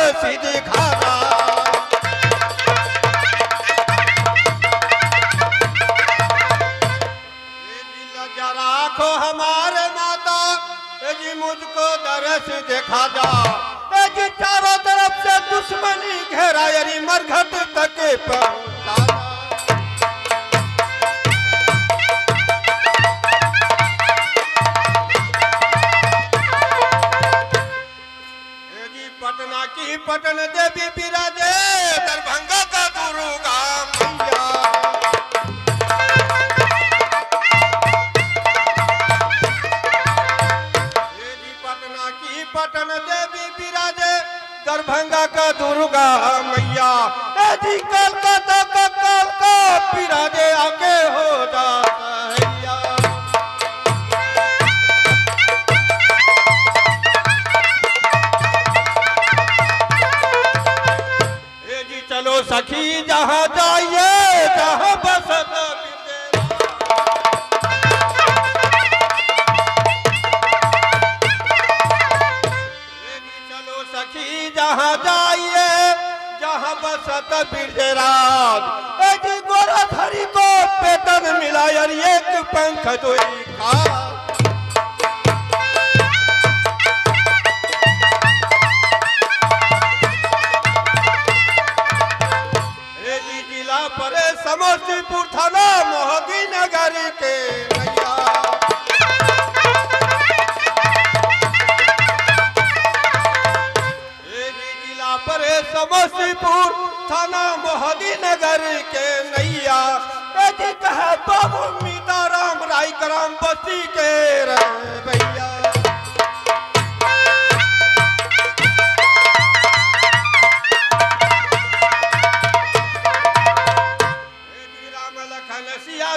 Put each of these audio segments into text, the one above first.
दरस दिखा जा। लज्जा राखो हमारे माता, जी मुझको दरस दिखा जा। जी चारों तरफ से दुश्मनी घेरा, यानी मरघट तक पहुंचा जा। पटना की पटन देवी बिराजे, दरभंगा का दुर्गा मैया। ये जी पटना की पटन देवी बिराजे, दरभंगा का दुर्गा मैया। ये जी कलकत्ता का कालका बिराजे, आके हो जाता है। चलो सखी जहाँ जाइए, जहाँ बसत चलो सखी जहाँ जाइए, जहाँ बसत बिरजराज। जी गोरा धरी को पेतन मिला, यानी एक पंख दोई खा। पर समस्तीपुर थाना मोहदी नगर के नैया। जिला पर समस्तीपुर थाना मोहदी नगर के नैया। जी कहे बाबू मीता राम राय कराम बस्ती के भैया।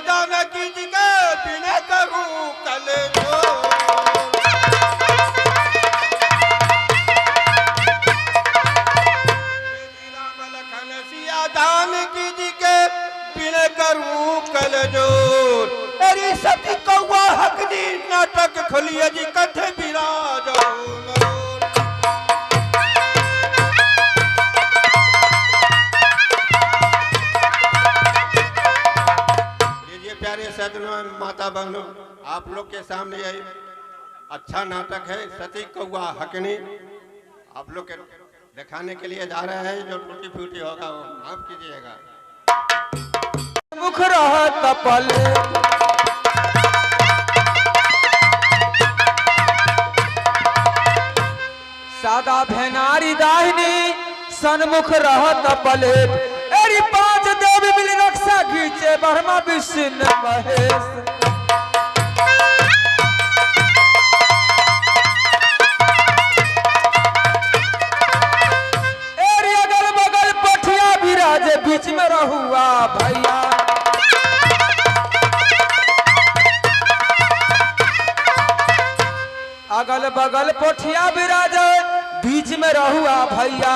जानकी जी के बिना करूं कल जो। राम लखन सिया जानकी जी के बिना करूं कल जोर। अरे सती कौआ हकनी नाटक खोलिए जी कथे बिराज। प्यारे सदनों माता बहनों, आप लोग के सामने यही अच्छा नाटक है सती कौआ हकनी, आप लोग के दिखाने के लिए जा रहे हैं। जो टूटी फूटी होगा वो माफ कीजिएगा। मुख रहत पल सादा भेनारी दाहिनी, सन्मुख रहत पलेट। एरी पांच देवी मिली रक्षा खींचे, ब्रह्मा विष्णु महेश। एरी अगल बगल पठिया विराजे, बीच में रहुआ भैया। अगल बगल पोठिया विराजे, बीच में रहुआ भैया।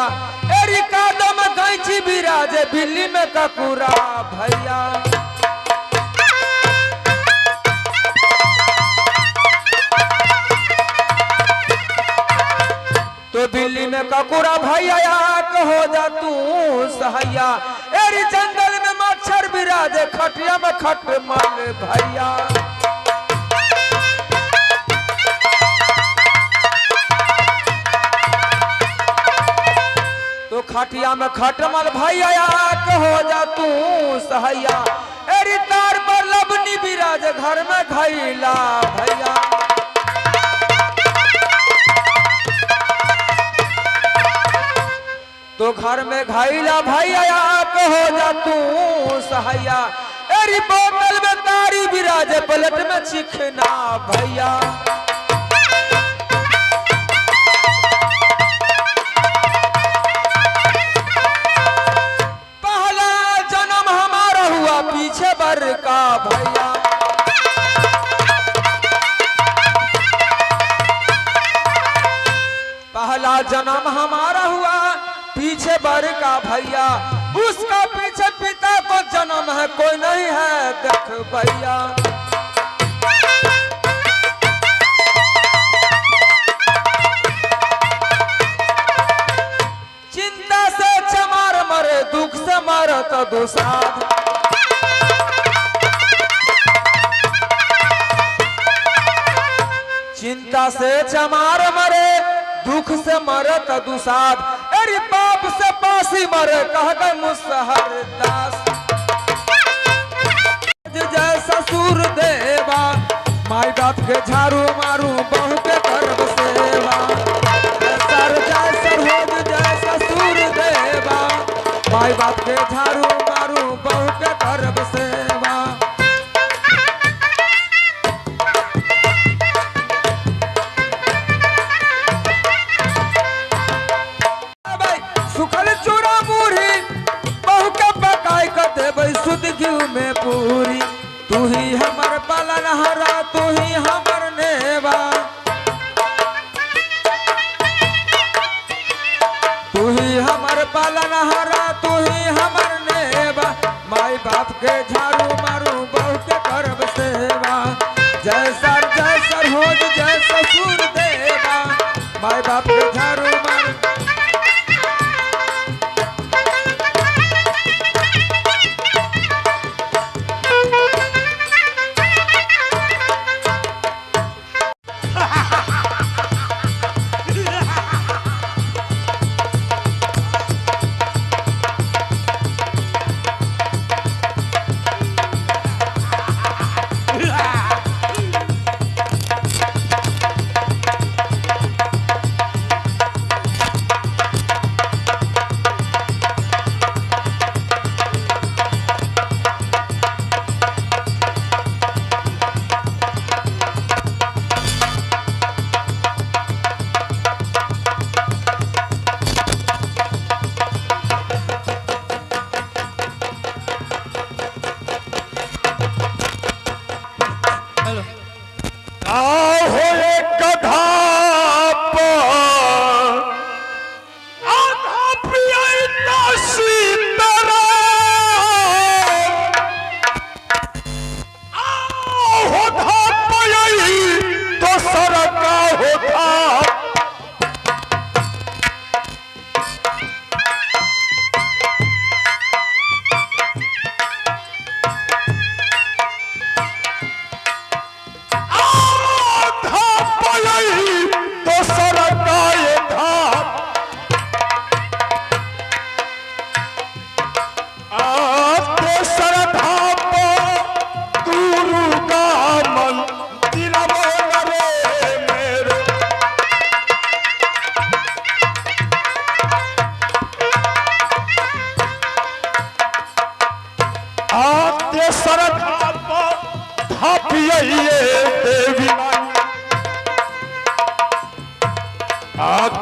एरी कादम कैंची विराजे, बिल्ली में ककुरा भैया। तो बिल्ली में ककुरा भैया, हो जा तू सहैया। एरी जंगल में मच्छर विराजे, खटिया में खटमल भैया। तो खटिया में खटमल भैया, हो जा तू सहैया। एरी तार पर लबनी विराज, घर में घैला भैया। तो घर में घैला भैया, हो जा तू सहैया। एरी बोतल में तारी विराज, पलट में चिकना भैया। पीछे बर का भैया। पहला जन्म हमारा हुआ पीछे बर का भैया। उसका पीछे पिता को जन्म है, कोई नहीं है देख भैया। से मरत दुसाध। चिंता से चमार मरे, दुख से मरत दुसाध। अरे बाप से पासी मरे, कह गए मुसहर दास। जय ससुर देवा, माई बाप के झाड़ू मारू, बहू के करब सेवा। सर जय सरहोद जय ससुर देवा, माई बाप के झाड़ू मारू, बहू के करब सेवा। सुखल चूड़ा बूढ़ी, बहू के पकाई कर देबै शुद्ध घी में पूरी। तू ही हमर पालनहारा, तू ही हमर नेवा। तू ही हमर पालनहारा, तू ही हमर नेवा। माई बाप के झाड़ू मारू, बहू के करब सेवा। जय सर होज जय ससुर देवा, माई बाप के झाड़ू मारू।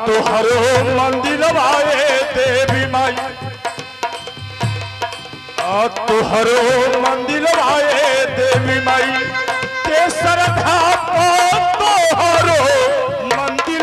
तुहरो मंदिर आए देवी माई, तुहरो मंदिर आए देवी माई। के श्रद्धा तुहरो मंदिर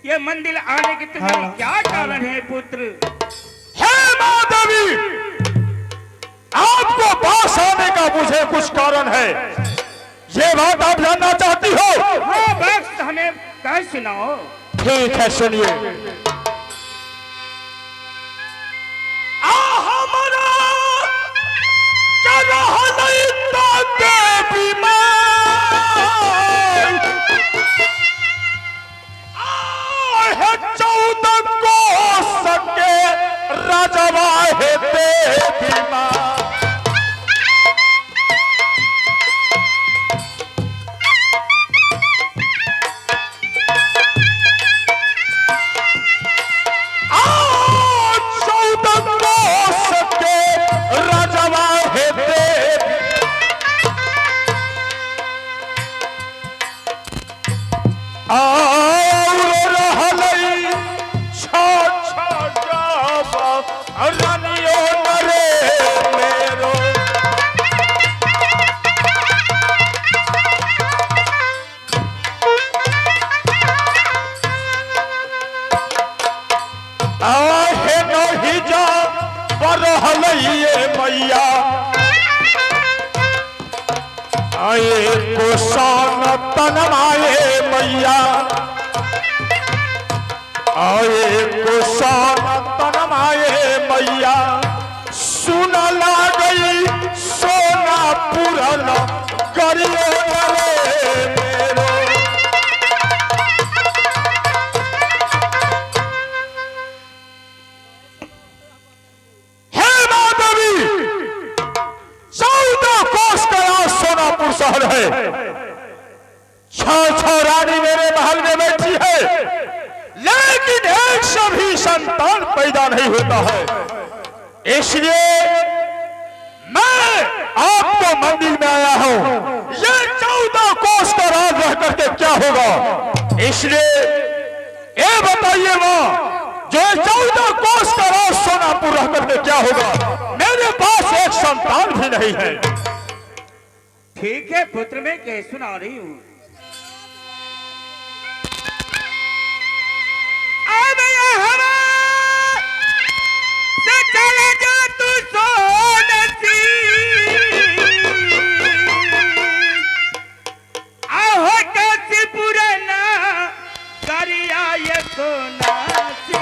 ये मंदिर आने के तुम्हारे क्या कारण है पुत्र? हे माधवी, आपको पास मुझे कुछ कारण है। ये बात आप जानना चाहती हो? हाँ बस हमें कह सुनाओ। ठीक है, सुनिए। हमारा देवी है 14 को सके राजवा है देवी माँ। मैया आए गोसान तनमाए मैया आए गोसान तनमाए मैया सुन ला गई सोना पूरन करियो शहर है। छह रानी मेरे महल में बैठी है, लेकिन एक से भी संतान पैदा नहीं होता है। इसलिए मैं आपको मंदिर में आया हूं। ये 14 कोस का राज रह करके क्या होगा, इसलिए ये बताइए मां, जो 14 कोस का राज सोनापुर रह करके क्या होगा। मेरे पास एक संतान भी नहीं है। ठीक है पुत्र, मैं कह सुना रही हूँ। अब से चले जा तू सोनसी, आहो कैसी पुराना करिया ये सोनासी।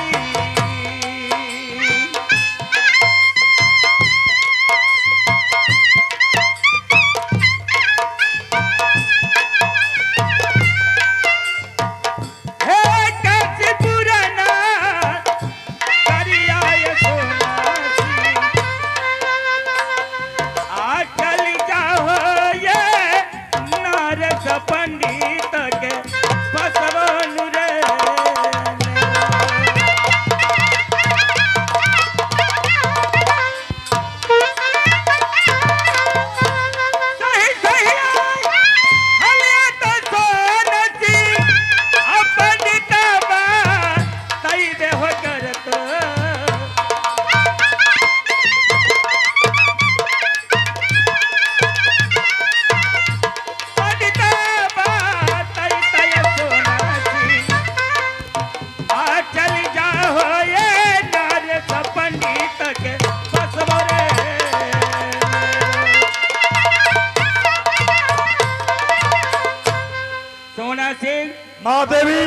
माँ देवी,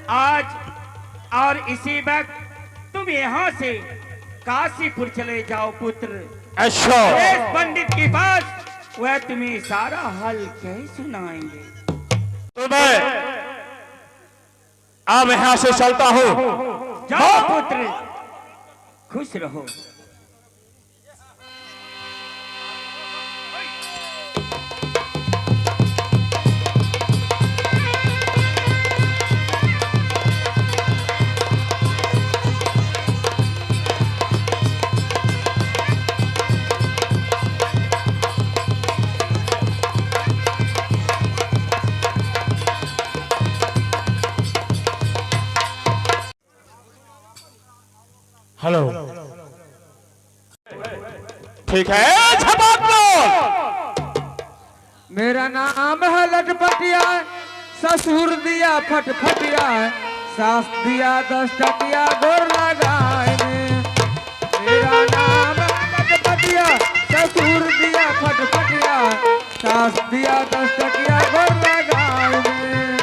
आज और इसी वक्त तुम यहाँ से काशीपुर चले जाओ पुत्र। अच्छा, इस पंडित के पास वह तुम्हें सारा हाल कह सुनाएंगे। तो मैं अब यहाँ से चलता हूँ। जाओ पुत्र, खुश रहो। हेलो, ठीक है, झपाट लो। मेरा नाम है लटपटिया, ससुर दिया फटफटिया, सास दिया 10 टकिया गोर लगाए। मेरा नाम है लटपटिया, ससुर दिया फटफटिया, नाच दिया 10 टकिया गोरा गाँव में।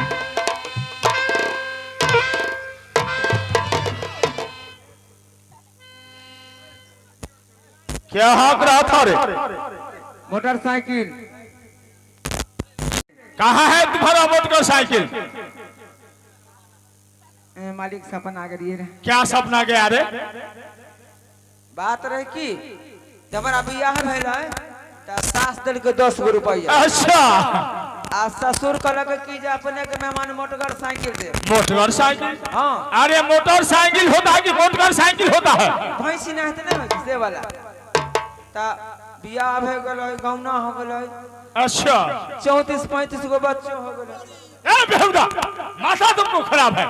क्या हाँक रहा था रे? मोटरसाइकिल। कहाँ है तुम्हारा मोटरसाइकिल? मालिक सपना करिए रे। क्या सपना गया रे? बात रहे कि जब हमारा बियाह भेल है त सास दिल के 10 गो रुपया। अच्छा, आ ससुर कहलक कि जे अपने के मेहमान मोटरसाइकिल दे। मोटरसाइकिल? हाँ। अरे मोटरसाइकिल होता है कि मोटरसाइकिल होता है? भैंसी नहते नहीं है से वाला। ता बियाह भे गेल है, गौना हो गेल है। अच्छा, 34-35 गो बच्चे हो गेल। ए बेहुदा, माथा तुमको खराब है।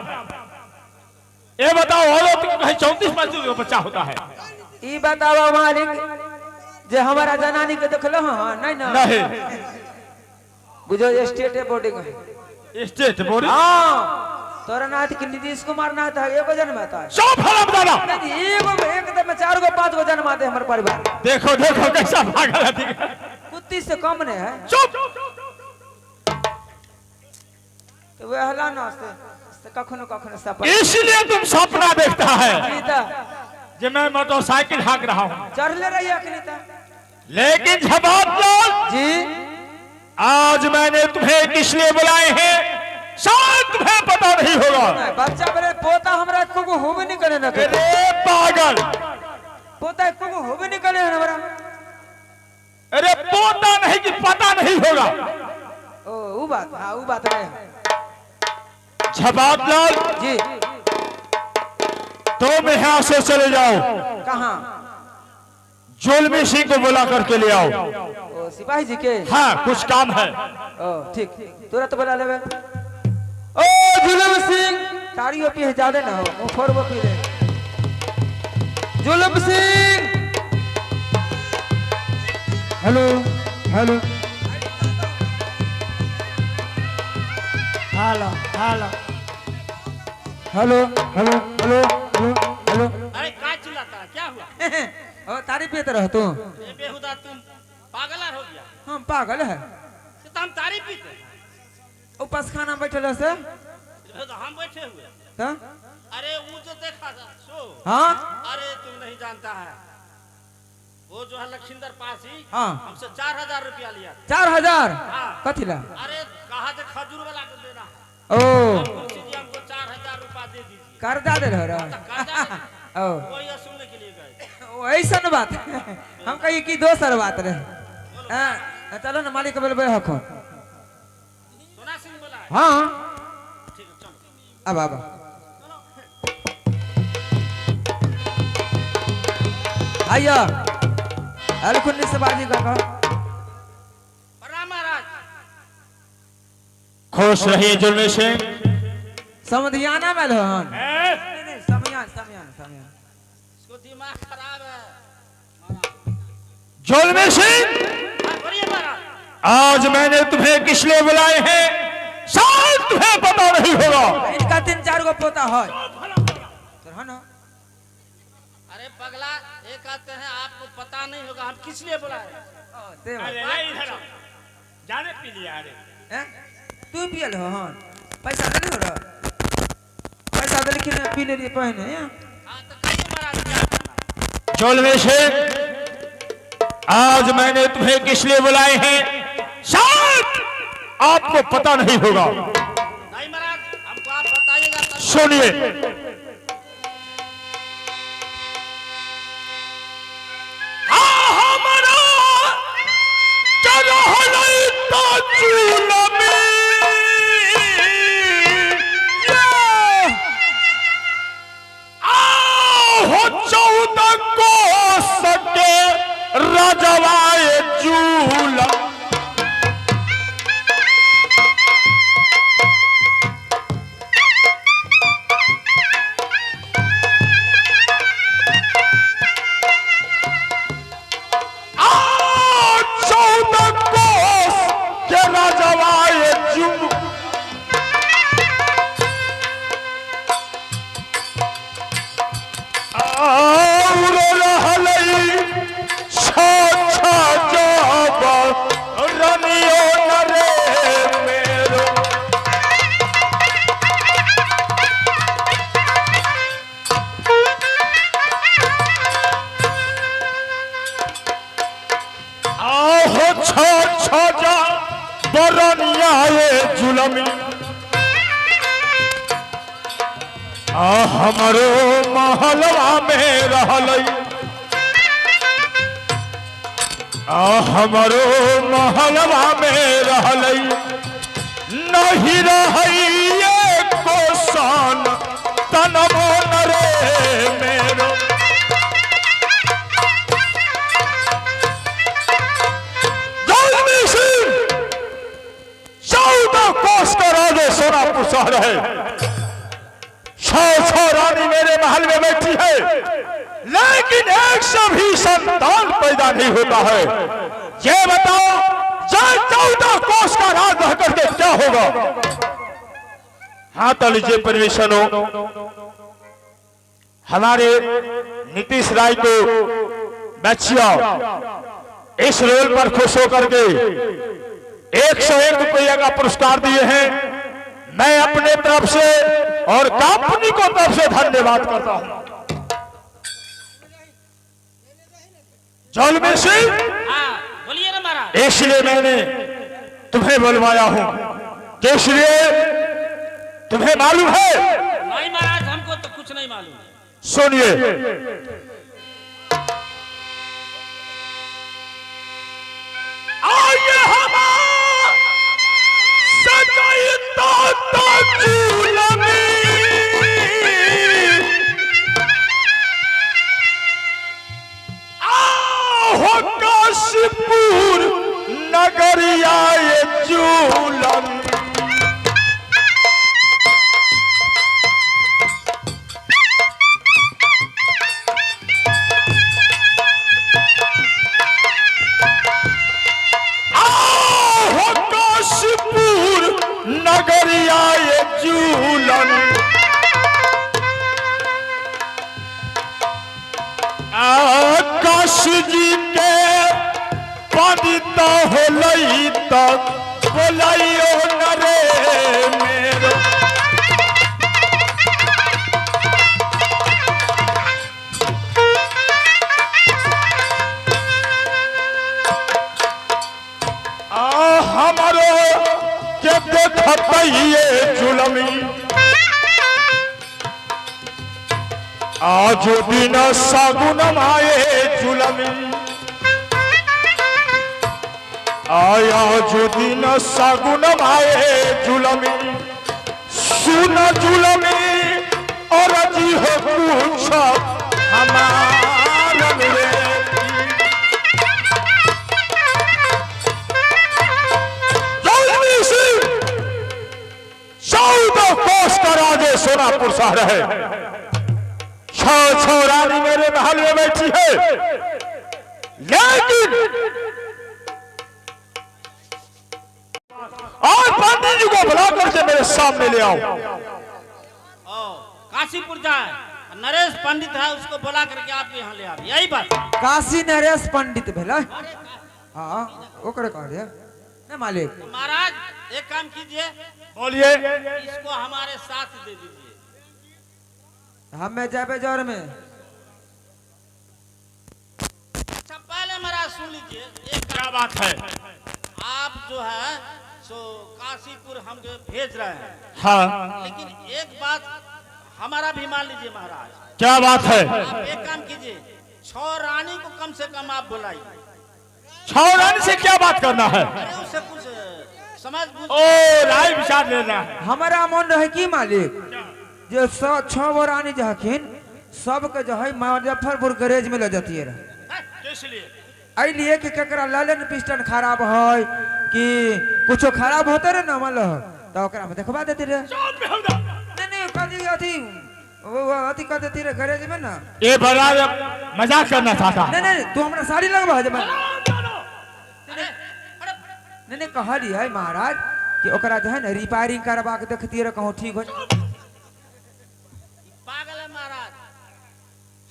ये बताओ, औरत को कहीं 34-35 का बच्चा होता है? ई बताओ मालिक जे हमारा जनानी के देखलो हां नहीं ना? नहीं। बुझो स्टेट बोर्डिंग है। State boarding? हाँ। तोरा नाथ के नीतीश कुमार नाथ है, एगो जन्माता है। सब हराम दादा। नहीं एगो एकदम 4 गो 5 गो जन्माते हमारे परिवार। देखो देखो कैसा भागल है, ठीक है? कुत्ती से कम नहीं है। चुप। तो वे हला ना से कखनो कखनो सपना। इसलिए तुम सपना देखता है अनीता कि मैं मोटरसाइकिल हाँक रहा हूँ। चढ़ ले रही है अनीता लेकिन जवाब दो जी। आज मैंने तुम्हें किस लिए बुलाए हैं शायद तुम्हें पता नहीं होगा। बच्चा मेरे पोता हमरा को होबे नहीं करे ना। अरे पागल, पोता को होबे नहीं करे हमरा। अरे पोता नहीं कि पता नहीं होगा। ओ वो बात, हाँ वो बात है जवाब लाल जी। तुम यहाँ से चले जाओ, कहाँ? जुल्मी सिंह को बुला करके ले आओ। ओ सिपाही जी के? हाँ, कुछ काम है। ओ ठीक, तुरंत बुला लेबे। ओ जुलम सिंह, तारियो पी ज्यादा ना हो, वो फोरबो पी ले। जुलम Singh. Hello hello hello hello. Hello hello hello hello hello. अरे क्या चिल्लाता है, क्या हुआ? ओ तारीफ पीते रहो तू? ये बेहुदा तुम पागल हो गया? हम पागल है। तो हम तारीफ पीते हैं। उपास खाना बैठल से तो हम बैठे हुए। तो? अरे वो जो देखा था सो। हाँ। अरे तुम नहीं जानता है, वो जो है लखिंदर पासी, हाँ। हमसे 4000 रुपया लिया। 4000? हाँ। कथी ला? अरे कहा थे खजूर वाला को देना है। ओ तुलसी जी हमको 4000 रुपया दे दीजिए। कर्जा दे रहा। तो कर्जा दे- ओ वही सुनने के लिए गए। ओ ऐसा न बात हम कही कि दोसर बात रहे। चलो ना मालिक बोलबे हखो। सोना सिंह बोला है। हाँ ठीक है चलो। अब अब आइया अलकुन्नी से बाजी का प्रणाम महाराज। खुश रहिए जुल्मी सिंह। समधियाना में हन। नहीं समयान समयान समयान। इसको दिमाग खराब है। जुल्मी सिंह, हाँ, बोलिए महाराज। आज मैंने तुम्हें किस लिए बुलाए हैं शायद तुम्हें पता नहीं होगा। इनका 3-4 गो पोता है। तो है ना? अरे पगला, एक आते हैं आपको पता नहीं होगा हम किस लिए बुलाए। ते बात। जाने पी लिया। अरे हैं? तू पियल हो हन? पैसा दे हो रहा? पैसा दे लेकिन पीने लिए पहने हैं। हाँ तो कहिए महाराज क्या करना है? जुल्मी सिंह, आज मैंने तुम्हें किस लिए बुलाए हैं शायद आपको पता नहीं होगा। नहीं महाराज, हमको आप बताइएगा तब। सुनिए, रजवाए झूला रनियो छजा बरनिया ये जुलमी हमरो महलवा में रहलै हमरो महलवा में रहलै नहीं रहिए कोसन तनमो नरे मेरो जल्दी से 14 कोस का राजे सोनापुर शहर है। 100 रानी मेरे महल में बैठी है, लेकिन एक से भी संतान पैदा नहीं होता है। ये बताओ, 14 कोस का राज रह करके क्या होगा? हाथ लीजिए परमिशन हो, हमारे नीतीश राय को बच्चिया इस रोल पर खुश होकर के 101 रुपया का पुरस्कार दिए हैं। मैं अपने तरफ से और कंपनी को तरफ से धन्यवाद करता हूं। जलमेर सिंह, बोलिए ना महाराज। इसलिए मैंने तुम्हें बुलवाया हूं कि इसलिए तुम्हें मालूम है? नहीं महाराज, हमको तो कुछ नहीं मालूम। सुनिए, आइए हमारा सजाई ताता झूलमी हो काशीपुर नगरिया ये झूलम हो काशीपुर नगरिया ये झूलम काशी जी के पंडित होलई तक बोलाइयो नरे मेरो हमारो के देखत ये जुलमी आज दिन सगुन माए जुलमी आया जो दिन सगुन माए जुलमी सुन जुलमी और जी हो पूछ हमारा मेरे जल्दी से 14 कोस का राजे सोनापुर शहर है। 6 रानी मेरे महल में बैठी है, लेकिन आज पंडित जी को बुला करके मेरे सामने ले आओ। काशीपुर जाए, नरेश पंडित है, उसको बुला करके आपके यहाँ ले आओ। यही बात। काशी नरेश पंडित भेला। हाँ, ओकरे कह दिया ना मालिक। महाराज एक काम कीजिए, बोलिए। इसको हमारे साथ दे दीजिए। हमें जाबे जोर में। अच्छा पहले महाराज सुन लीजिए, एक क्या बात है? आप जो है सो काशीपुर हम भेज रहे हैं, हाँ, लेकिन एक बात हमारा भी मान लीजिए महाराज। क्या बात है? आप एक काम कीजिए, 6 रानी को कम से कम आप बुलाइए। 6 रानी से क्या बात करना है? अरे उससे कुछ समझ बुझ। ओ राय विचार लेना है। हमारा मन रहे की मालिक जो 6 रानी जो हखिन सबके जो है मुजफ्फरपुर गैरेज में ले जाती है। इसलिए आई लिए कि ककरा लालन पिस्टन खराब है कि कुछो खराब होते रहे ना मतलब तो ओकरा में देखवा देती रहे। नहीं कदी अथी वो अथी कर देती रहे गैरेज में ना। ये बड़ा मजाक करना चाहता। नहीं तू हमरा साड़ी लगवा जब नहीं कहा दी है महाराज कि ओकरा जो है ना रिपेयरिंग करवा के देखती रहे कहूँ ठीक हो। पागल है महाराज,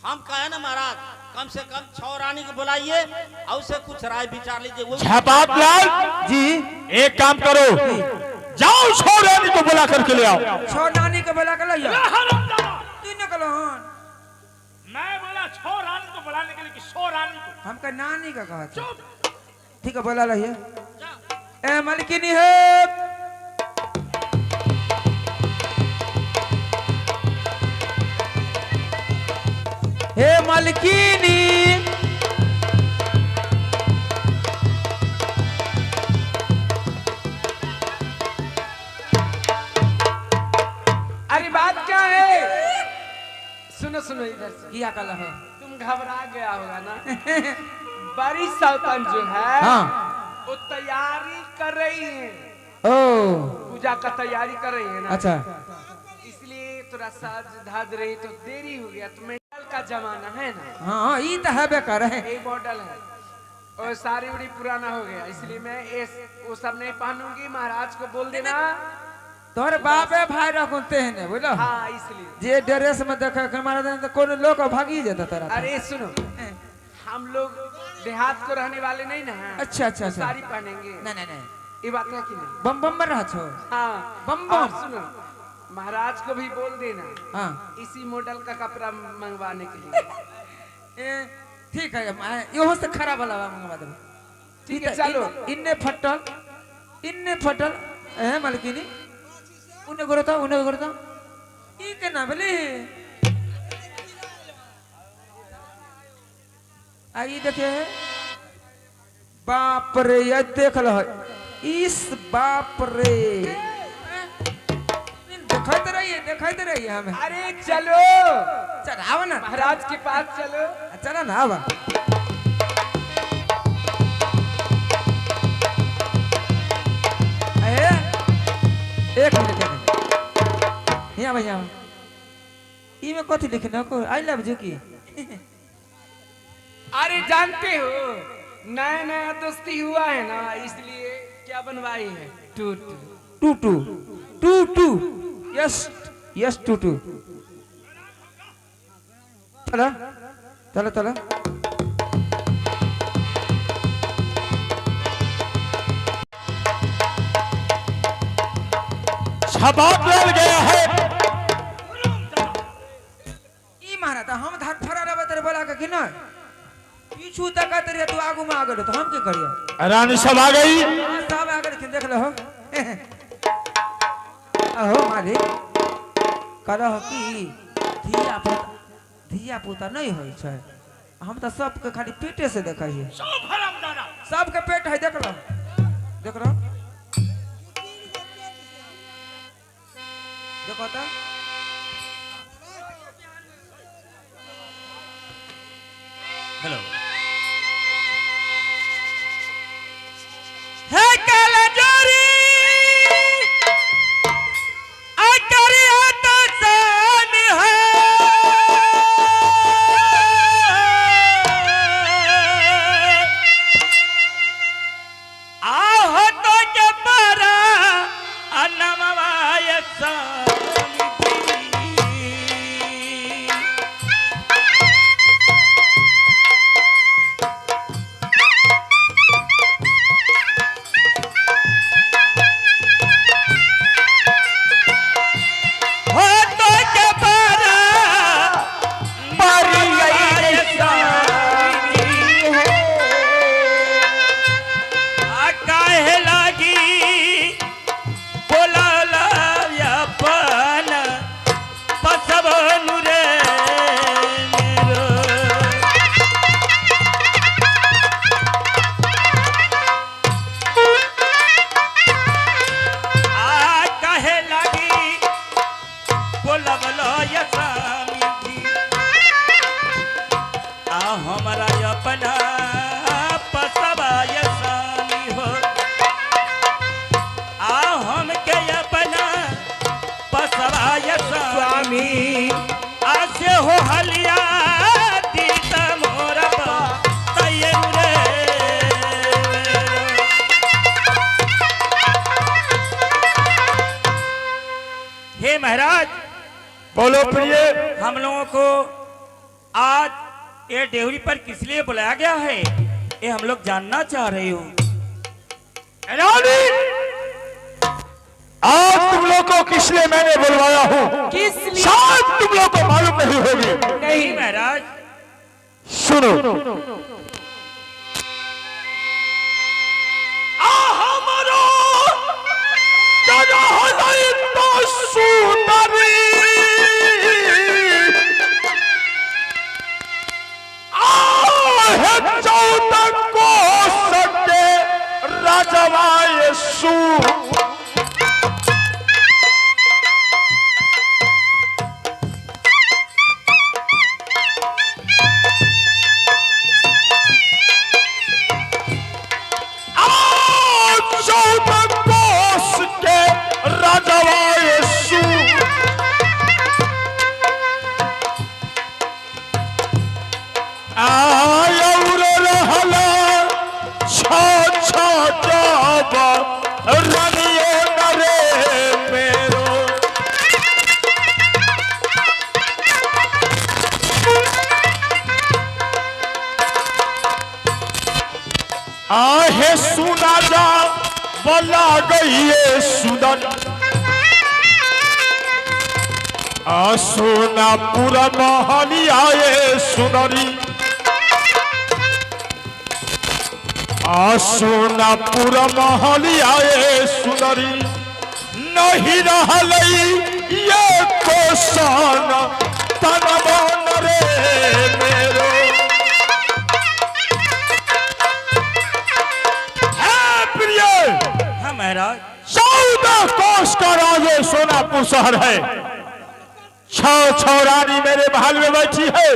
हम कहे ना महाराज कम से कम 6 रानी को बुलाइए और उससे कुछ राय विचार लीजिए। वो छपात लाल जी एक काम करो, जाओ 6 रानी को बुला करके ले आओ। 6 रानी को बुला कर लाइए। तू न कलो मैं बोला 6 रानी को बुलाने के लिए कि 100 रानी को। हमका नानी का कहा था। ठीक है बोला रहिए। ए मालकिनी है, हे मालकिनी, अरे बात क्या है? सुनो सुनो इधर से। किया कल हो? तुम घबरा गया होगा ना। बड़ी सल्तन जो है हाँ वो तैयारी कर रही है, ओ पूजा का तैयारी कर रही है ना। अच्छा इसलिए थोड़ा साज धाज रही तो देरी हो गया। तुम्हें का जमाना है ना, हाँ ये तो है बेकार है। एक मॉडल है और साड़ी उड़ी पुराना हो गया, इसलिए मैं वो सब नहीं पहनूंगी। महाराज को बोल देना तोहर बाप है भाई रखते हैं ने बोलो। हाँ इसलिए। जे ड्रेस में देख के मारा देना तो कोई लोग भागी जाता तेरा। अरे सुनो, हम लोग देहात को रहने वाले नहीं ना हैं। अच्छा अच्छा अच्छा। साड़ी पहनेंगे। नहीं नहीं नहीं, ये बात है कि नहीं? बम बम में रहा छो। हाँ बम और बम। सुनो, महाराज को भी बोल देना हाँ इसी मॉडल का कपड़ा मंगवाने के लिए। ठीक है, यो से खराब वाला मंगवा दो। ठीक है चलो। इन्ने फटल है मालकिनी, उन्हें गुरता ई के ना बोले। आई देखे, बाप रे ये देख लो इस बाप रे, देखते रहिए हमें। अरे चलो चल आओ ना महाराज के पास चलो। चलो ना आवा। एक मिनट यहाँ भैया ई में कथी लिखे को आई लव यू की। अरे जानते हो नया नया दोस्ती हुआ है ना, इसलिए क्या बनवाई है? टू टू यस यस टू चला चला चला। छबाक डाल गया है। ई मारा था हम धान फरा रहा तेरे बोला कि ना पीछू तक तेरे तू आगू में आ गए तो हम क्या करिए? रानी सब आ गई। सब आ गए देख लो। अहो मालिक कहो कि धिया पुता नहीं होई छै, हम तो सबके खाली पेटे से देखा है। सबके पेट है देख लो देखो तो हेलो है काला जोरी अकरिया तो सान है आओ तो के पारा अनमवाय महाराज बोलो प्रिय। हम लोगों को आज ये डेवरी पर किस लिए बुलाया गया है ये हम लोग जानना चाह रहे हो। रानी आज तुम लोग को किस लिए मैंने बुलवाया हूँ किस लिए? शायद तुम लोग को मालूम नहीं होगी। नहीं महाराज। सुनो राजवा यीशु चौदह कोस के राजवा यीशु आयर रहला जब रनियो नरे मेरो आहे सुना जा बला गई सुदन सोना पूरा महली आए सुनरी सोना पूरा महली आए सुनरी नहीं रहल ये कोसन तनबन रे मेरो है प्रिय। हाँ महाराज। 14 कोस का राजे सोनापुर शहर है। 6 रानी मेरे महल में बैठी है,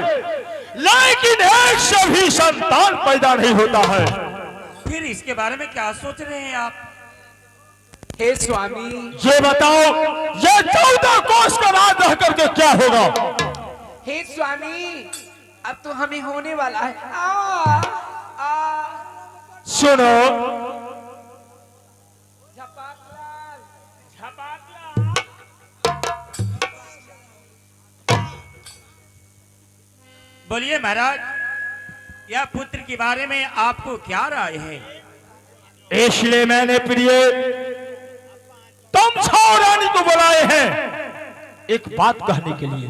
लेकिन एक से भी संतान पैदा नहीं होता है। फिर इसके बारे में क्या सोच रहे हैं आप? हे स्वामी, ये बताओ, ये 14 कोस का राज रह करके क्या होगा? हे स्वामी, अब तो हमें होने वाला है। आ, आ, सुनो, झपाकलाल, बोलिए महाराज, यह पुत्र के बारे में आपको क्या राय है? इसलिए मैंने प्रिय तुम 6 रानी को बुलाए हैं एक बात कहने के लिए।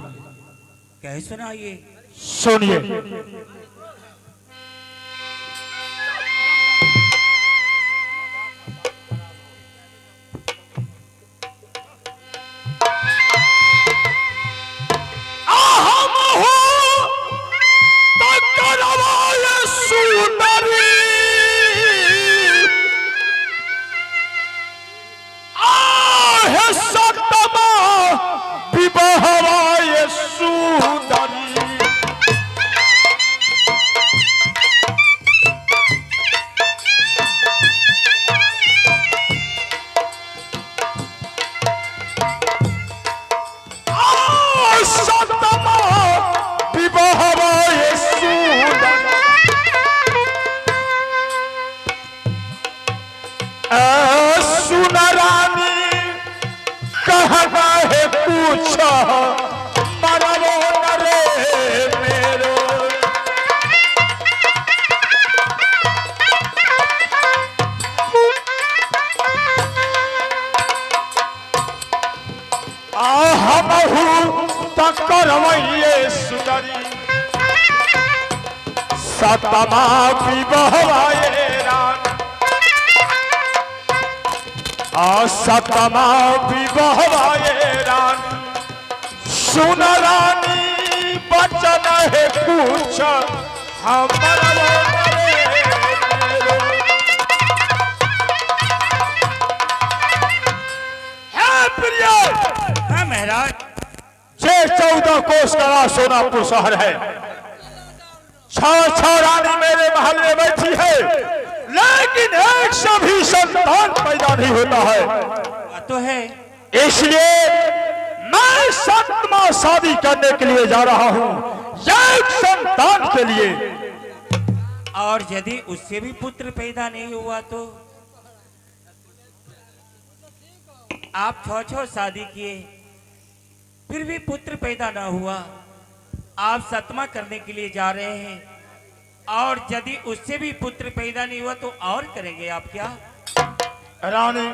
कह सुनाइए। सुनिए। सतमा विबहवाए रान, सतमा विबहवाए रान, सुन रानी बचन है कुछ हमारा है प्रिय। हाँ महाराज। 14 कोस का सोनापुर शहर है। 6 रानी मेरे महल में बैठी है, लेकिन एक से भी संतान पैदा नहीं होता है। तो है, इसलिए मैं 7वां शादी करने के लिए जा रहा हूं, एक संतान के लिए। और यदि उससे भी पुत्र पैदा नहीं हुआ तो? आप 6 शादी किए, फिर भी पुत्र पैदा ना हुआ, आप 7वां करने के लिए जा रहे हैं, और यदि उससे भी पुत्र पैदा नहीं हुआ तो और करेंगे आप क्या? रानी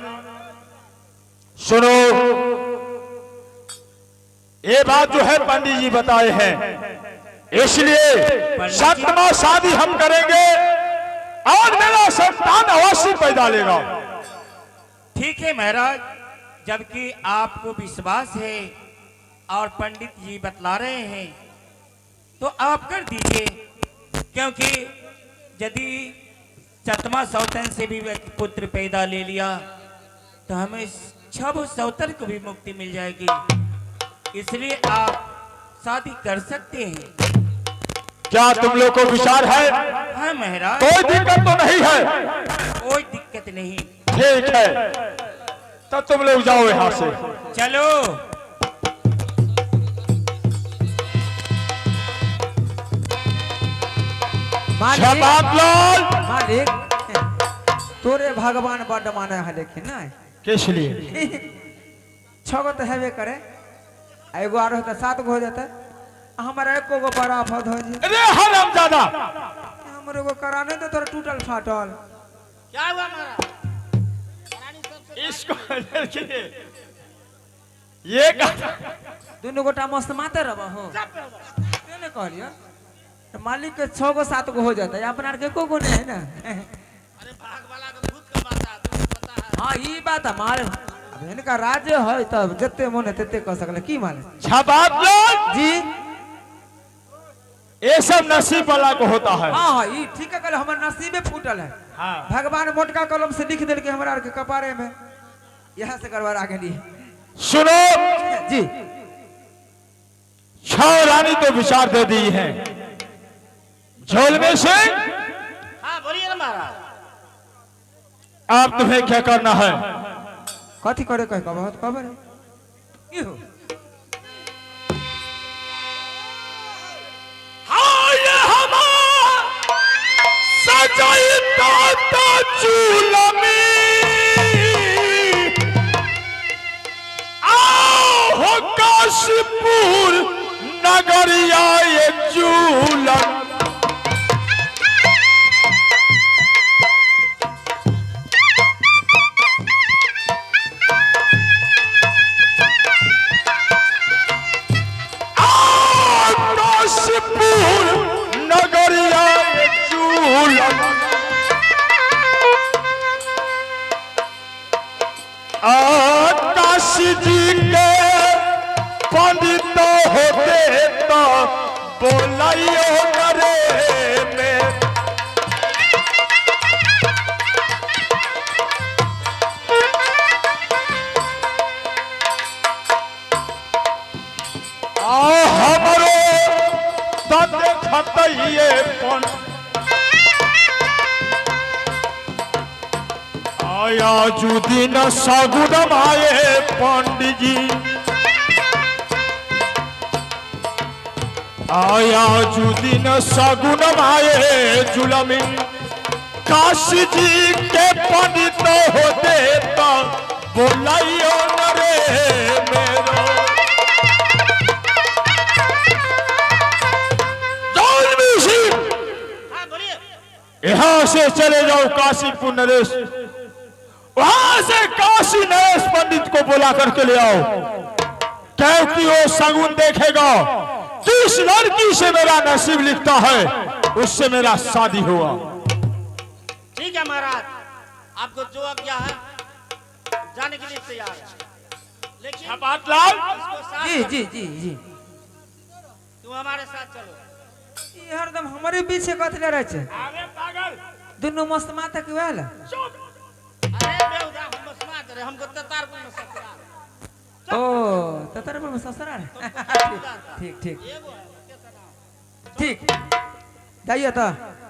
सुनो, ये बात जो है पंडित जी बताए हैं, इसलिए 7वां शादी हम करेंगे और मेरा संतान अवश्य पैदा लेगा। ठीक है महाराज, जबकि आपको विश्वास है और पंडित जी बतला रहे हैं तो आप कर दीजिए, क्योंकि यदि सतमा सौतन से भी पुत्र पैदा ले लिया तो हमें छह सौतन को भी मुक्ति मिल जाएगी। इसलिए आप शादी कर सकते हैं। क्या तुम लोग को विचार है? हाँ महाराज, कोई दिक्कत तो नहीं है? कोई दिक्कत नहीं। ठीक है, तो तुम लोग जाओ यहाँ से। चलो। शहबाज लाल, मालिक तोरे भगवान बड़ माने है लेकिन ना किस लिए? 6 गो तो हेबे करे, एगो आरो तो 7 गो हो जाता, हमारा एको गो बड़ा फद हो जी। अरे हरामजादा, हमरे को कराने तो तोरा टूटल फाटल। क्या हुआ महाराज? रानी सबसे इसको लड़की ये दोनों गोटा मस्त माते रह हो ने कहलियो तो मालिक के 6 गो 7 गो हो जाता है, अपना के एको गो नहीं है ना। अरे भाग वाला का भूत कमाता है, तुमको पता है। हाँ ई बात हमारे अब इनका राज्य है तब जत्ते मन तत्ते कह सकले की माने। शहबाज लाल जी ये सब नसीब वाला को होता है। हाँ हाँ ई ठीक है, कल हमारे नसीबे फूटल है। हाँ। भगवान मोटका कलम से लिख दिल के हमारा के कपारे में, यहाँ से गड़बड़ा के लिए। सुनो जी 6 रानी तो विचार दे दी है, झोल में से हाँ बोलिए ना महाराज। आप तुम्हें क्या करना है? कथी करे कह बहुत खबर है की हो। हाँ ये हमारा सजाई ताता चूलमी आओ हो काशीपुर नगरिया ये चूलम। काशीपुर नगरिया ये चूलम काशी जी के पंडित होते तो बोलाइयो करे में। हमरो तते खतइए पन आया जुदिन सगुन आए पंडित जी, आया जुदिन सगुन आए जुलमी काशी जी के पंडित होते तो बोलाइयो रे मेरो। हाँ बोलिए। यहाँ से चले जाओ काशीपुर नरेश, वहां से काशी नरेश पंडित को बुला करके ले आओ, क्योंकि वो शगुन देखेगा किस लड़की से मेरा नसीब लिखता है उससे मेरा शादी हुआ। ठीक है महाराज, आपको जो आज्ञा है जाने के लिए तैयार है, लेकिन शहबाज लाल इसको साथ जी रखो। जी जी जी तुम हमारे साथ चलो। ई हरदम हमारे पीछे कथी ले रहे छे। अरे पागल, दोनों मस्त माता के वाला अरे बेहुदा हम बस मात रहे, हमको ततार को न सकता। ओ ततर में ससुराल ठीक ठीक एगो है, उसके सदा। ठीक जाइए तो।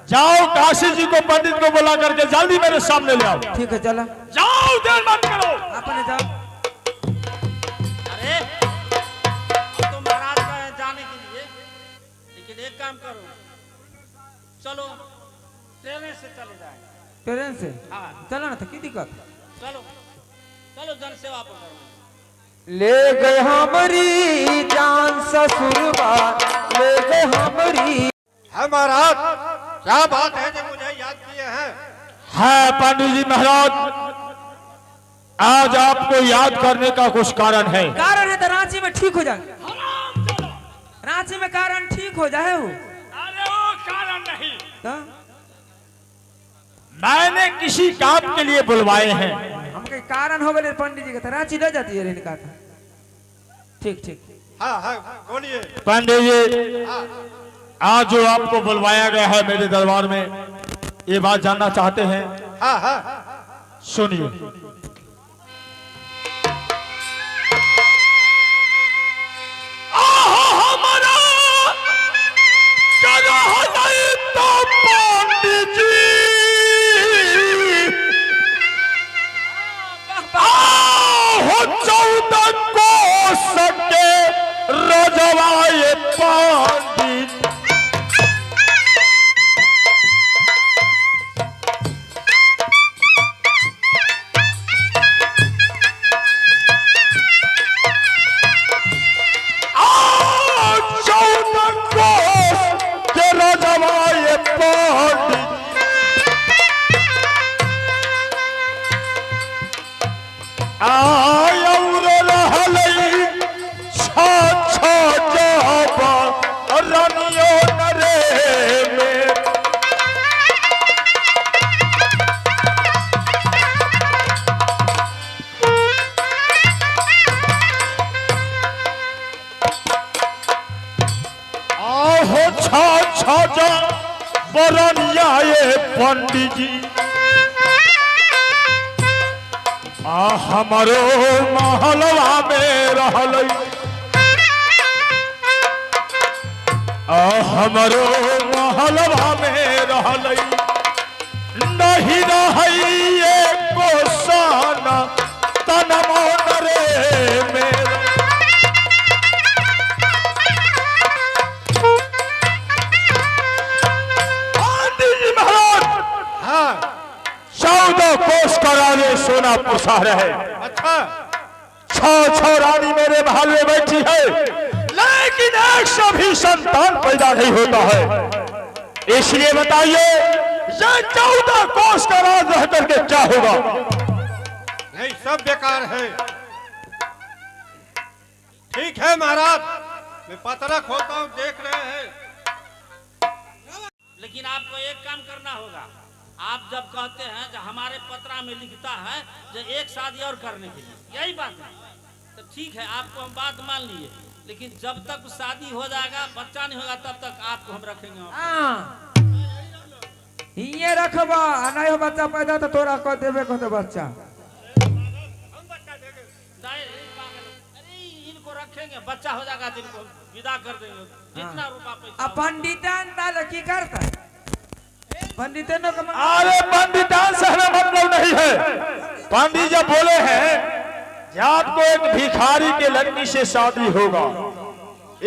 जाओ काशी जी को पंडित को बुला करके जल्दी मेरे सामने ले आओ। ठीक है चलो जाओ, देर मत करो। अपने जाओ। अरे अब तो महाराज का है जाने के लिए, लेकिन एक काम करो, चलो ट्रेन से चले जाए। ट्रेन से हाँ चलो ना तो की दिक्कत। चलो चलो, जन सेवा पर करो। ले गए हमारी जान ससुरबा, ले गए हमारी। है महाराज, क्या बात है जो मुझे याद किए हैं? है पंडित जी महाराज, आज आपको याद करने का कुछ कारण है। कारण है तो रांची में ठीक हो जाए, रांची में कारण ठीक हो जाए हो। अरे वो कारण नहीं, तो मैंने किसी काम के लिए बुलवाए हैं। हमके कारण हो गए पंडित जी के तो रांची ले जाती है रहने का था। ठीक ठीक हाँ हाँ बोलिए। पंडित जी, आज जो आपको बुलवाया गया है मेरे दरबार में, ये बात जानना चाहते हैं? हाँ हाँ सुनिए। हमारा तो पंडित जी हो 14 कोस के रजवाए पंडित। पंडित जी हमारो महलवा में रहल, हमारो महलवा में रहल, नहीं रही एको सन तन मन रे मेरा। हाँ 14 कोस करावे सोना पोसा रहे। अच्छा 6 रानी मेरे महल में बैठी है, लेकिन एक से भी संतान पैदा नहीं होता है। इसलिए बताइए ये 14 कोस का राज रह करके क्या होगा? नहीं सब बेकार है। ठीक है महाराज, मैं पतरा खोलता हूँ, देख रहे हैं। लेकिन आपको एक काम करना होगा। आप जब कहते हैं जो हमारे पत्रा में लिखता है जो एक शादी और करने के लिए, यही बात है, तो ठीक है, आपको हम बात मान लिए। लेकिन जब तक शादी हो जाएगा, बच्चा नहीं होगा, तब तक आपको हम रखेंगे। हाँ ये रखबा, नहीं हो बच्चा पैदा तो तोरा को देवे को तो बच्चा। अरे इनको रखेंगे, बच्चा हो जाएगा तो इनको विदा कर देंगे, जितना रुपया पैसा। पंडितान ताल की करता है पंडितन को। अरे पंडितान से हमें मतलब नहीं है। पंडित जब बोले हैं कि आपको एक भिखारी के लड़की से शादी होगा,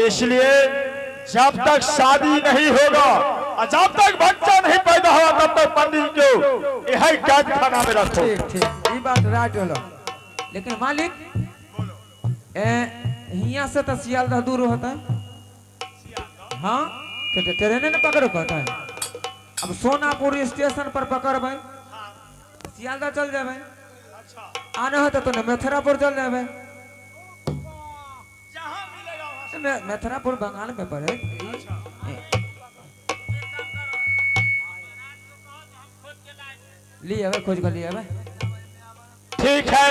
इसलिए जब तक शादी नहीं होगा और जब तक बच्चा नहीं पैदा हुआ तब तक पंडित को यही कैद खाना में रखो। ठीक ठीक, ये बात राइट होलो। लेकिन मालिक हिया से तो सियालदह दूर होता है। हाँ तो ट्रेन न पकड़ो कहता है। अब सोनापुर स्टेशन पर पकड़ भाई, सियालदह चल जाए, आना होता तो मथुरापुर चल जाए। मथुरापुर बंगाल में पड़े। लिए खोज कर लिए। ठीक है,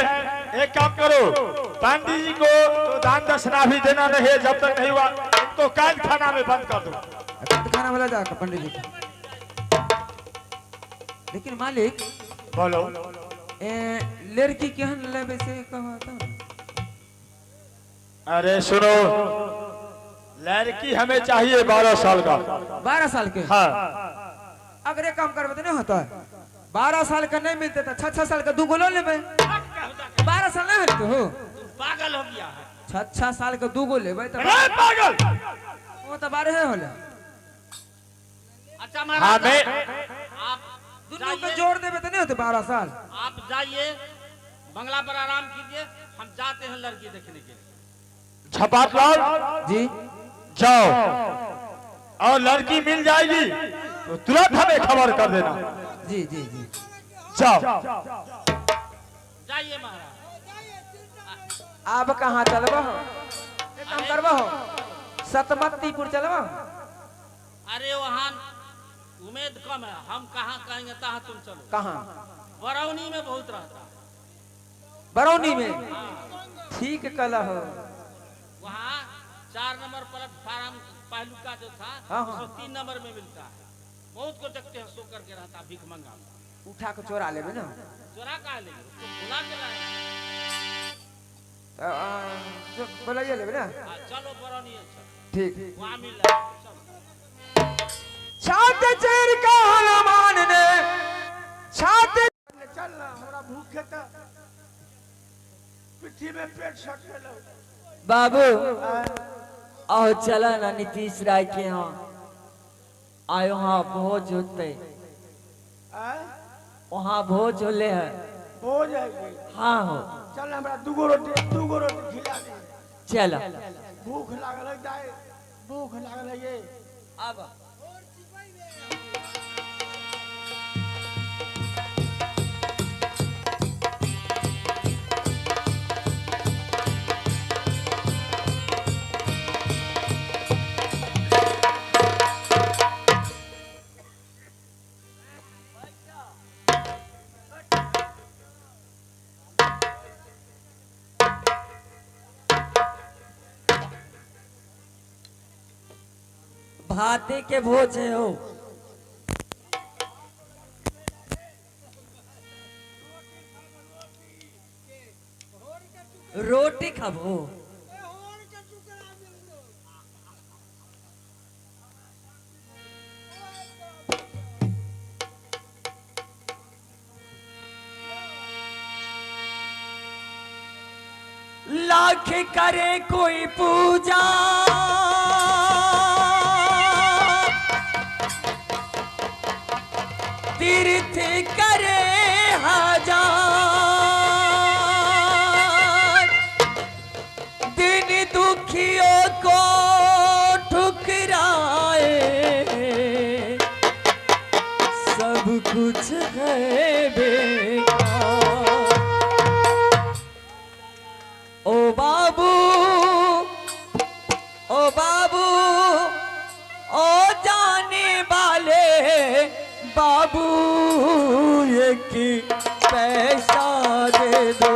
एक काम करो, पंडित जी को तो दान दक्षिणा भी देना नहीं है, जब तक नहीं हुआ तो कैद खाना में बंद कर दो। खाना वाला जाकर पंडित जी को। लेकिन मालिक बोलो, लड़की केहन लेवे से कहा था। अरे सुनो, लड़की हमें चाहिए 12 साल का। 12 साल के? हाँ। अगर एक काम करबे तो नहीं होता है। 12 साल का नहीं मिलते तो 6 साल का 2 गो ले लेबे। 12 साल नहीं मिलते हो, पागल हो गया है। 6 साल का 2 गो लेबे तो पागल, वो तो 12 होला। अच्छा महाराज, आप दोनों को जोड़ देवे तो नहीं होते 12 साल। आप जाइए, बंगला पर आराम कीजिए, हम जाते हैं लड़की देखने के लिए। झपाट लाल जी जाओ, और लड़की मिल जाएगी तो तुरंत हमें खबर कर देना। जी जी जी जाओ। जाइए महाराज। आप कहाँ चलबा हो? एक काम करबा हो, सतमतीपुर चलबा। अरे वहाँ उम्मीद कम है, हम कहाँ कहेंगे तहाँ तुम चलो। कहाँ? बरौनी में बहुत रहता है। बरौनी में? ठीक कला हो। वहाँ 4 नंबर प्लेटफार्म पहलू का जो था, हाँ, हाँ। 3 नंबर में मिलता है। बहुत को देखते हैं सो करके रहता भीख मंगा। उठा के चोरा लेबे ना। चोरा कहाँ लेंगे उसको बुला के लाएंगे। बोलाइए लेबे ना। हाँ, चलो बरौनी है, चलो ठीक। वहाँ मिल रहा है, चलो। छात चेर का हनुमान ने छात चल ना हमरा भूखे त पिट्ठी में पेट सट गेलो। बाबू आओ चला ना नीतीश राय के यहाँ आयो हाँ भोज होते वहाँ भोज होले है। हो जाएगी। हाँ हो चल हमरा दूगो रोटी खिला दे। चलो भूख लागल है जाए, भूख लागल है ये। अब भाते के भोज है हो। रोटी खाबो लाख करे कोई पूजा तीर्थ करे हजार दिन दुखियों को ठुकराए सब कुछ है बेकार। ओ बाबू ओ बाबू ओ जाने वाले बाबू एक पैसा दे दो,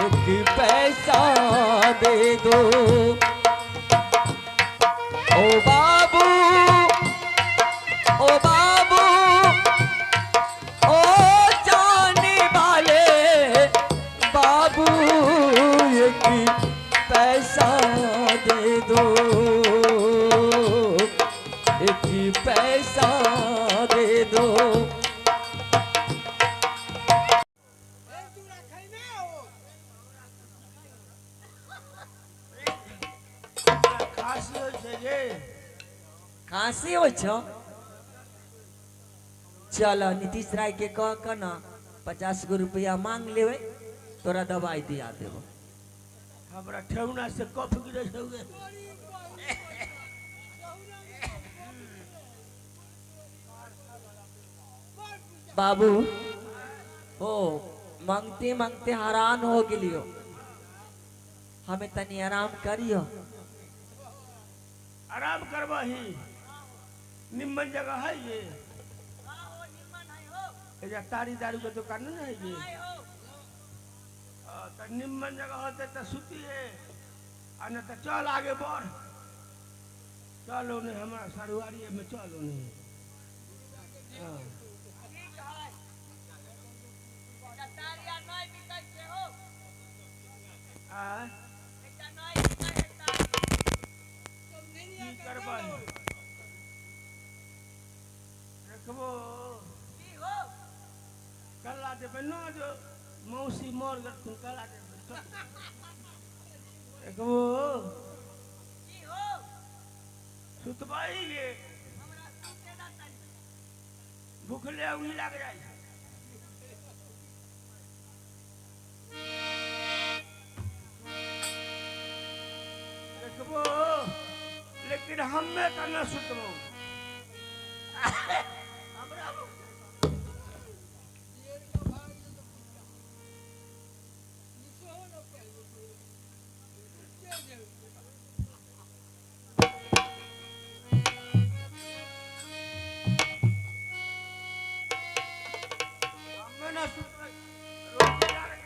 एक पैसा दे दो। ओ बाबू ओ बाबू ओ जाने वाले बाबू एक पैसा दे दो, एक पैसा दे दो। खांसी होय छै रे। खांसी हो छो चल नीतीश राय के कह कर ना 50 गो रुपया मांग लेवे तोरा दवाई दिया देबो। हमरा ठेहुना से कफ गिरे छौगे। बाबू हो मांगते मांगते हैरान हो गेलियो, हमें तनी आराम करियो। आराम करबही, निम्मन जगह है ये। एजा तारी दारू के दुकान नहीं है ये। तो निम्मन जगह होते तो सुतिए, आ न तो चल आगे बढ़। चलो नहीं हमारा सरुआरी में चलो नहीं। देखबो कला देबे न जो मौसी मर गल तुम कला देबे। देखबो सुतबाई गे भूखले उनी लग जाए। देखबो लेकिन हमें तो न सुतबो।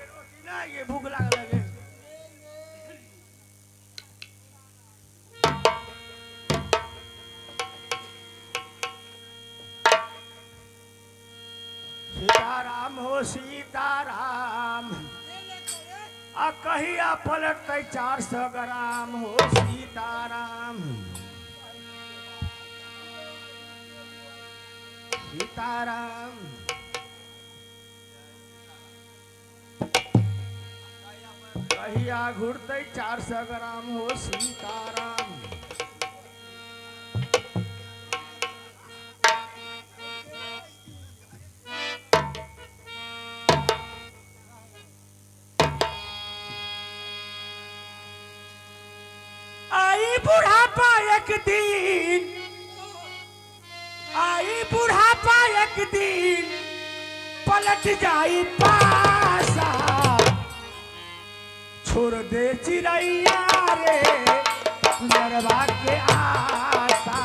रोटी ना ये भूख लागल है। सीताराम हो सीताराम आ कहिया पलटते 400 ग्राम हो सीताराम सीताराम कहिया घुरते 400 ग्राम हो सीताराम आई बुढ़ापा एक दिन, आई बुढ़ापा एक दिन, पलट जाई पासा, छोड़ दे चिड़ैया रे नरवा के आशा,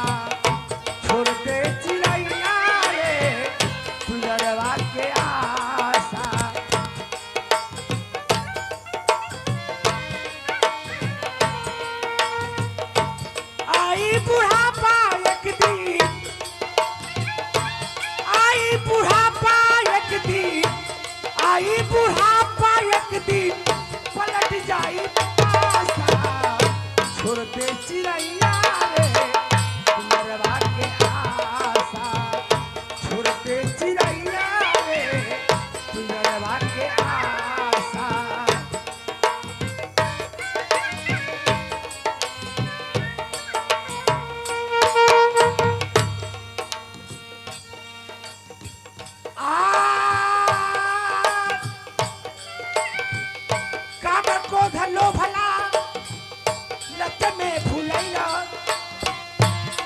छोड़ दे चिड़ैया रे नरवा के आशा। आई बुढ़ापा एक दिन, आई बुढ़ापा एक दिन, आई बुढ़ापा एक दिन, पलट जाई पासा, छोड़ दे चिड़ैया रे नरवा के आशा, छोड़ दे चिड़ैया रे नरवा के आशा। काम को धलो भला लत में भूलैला,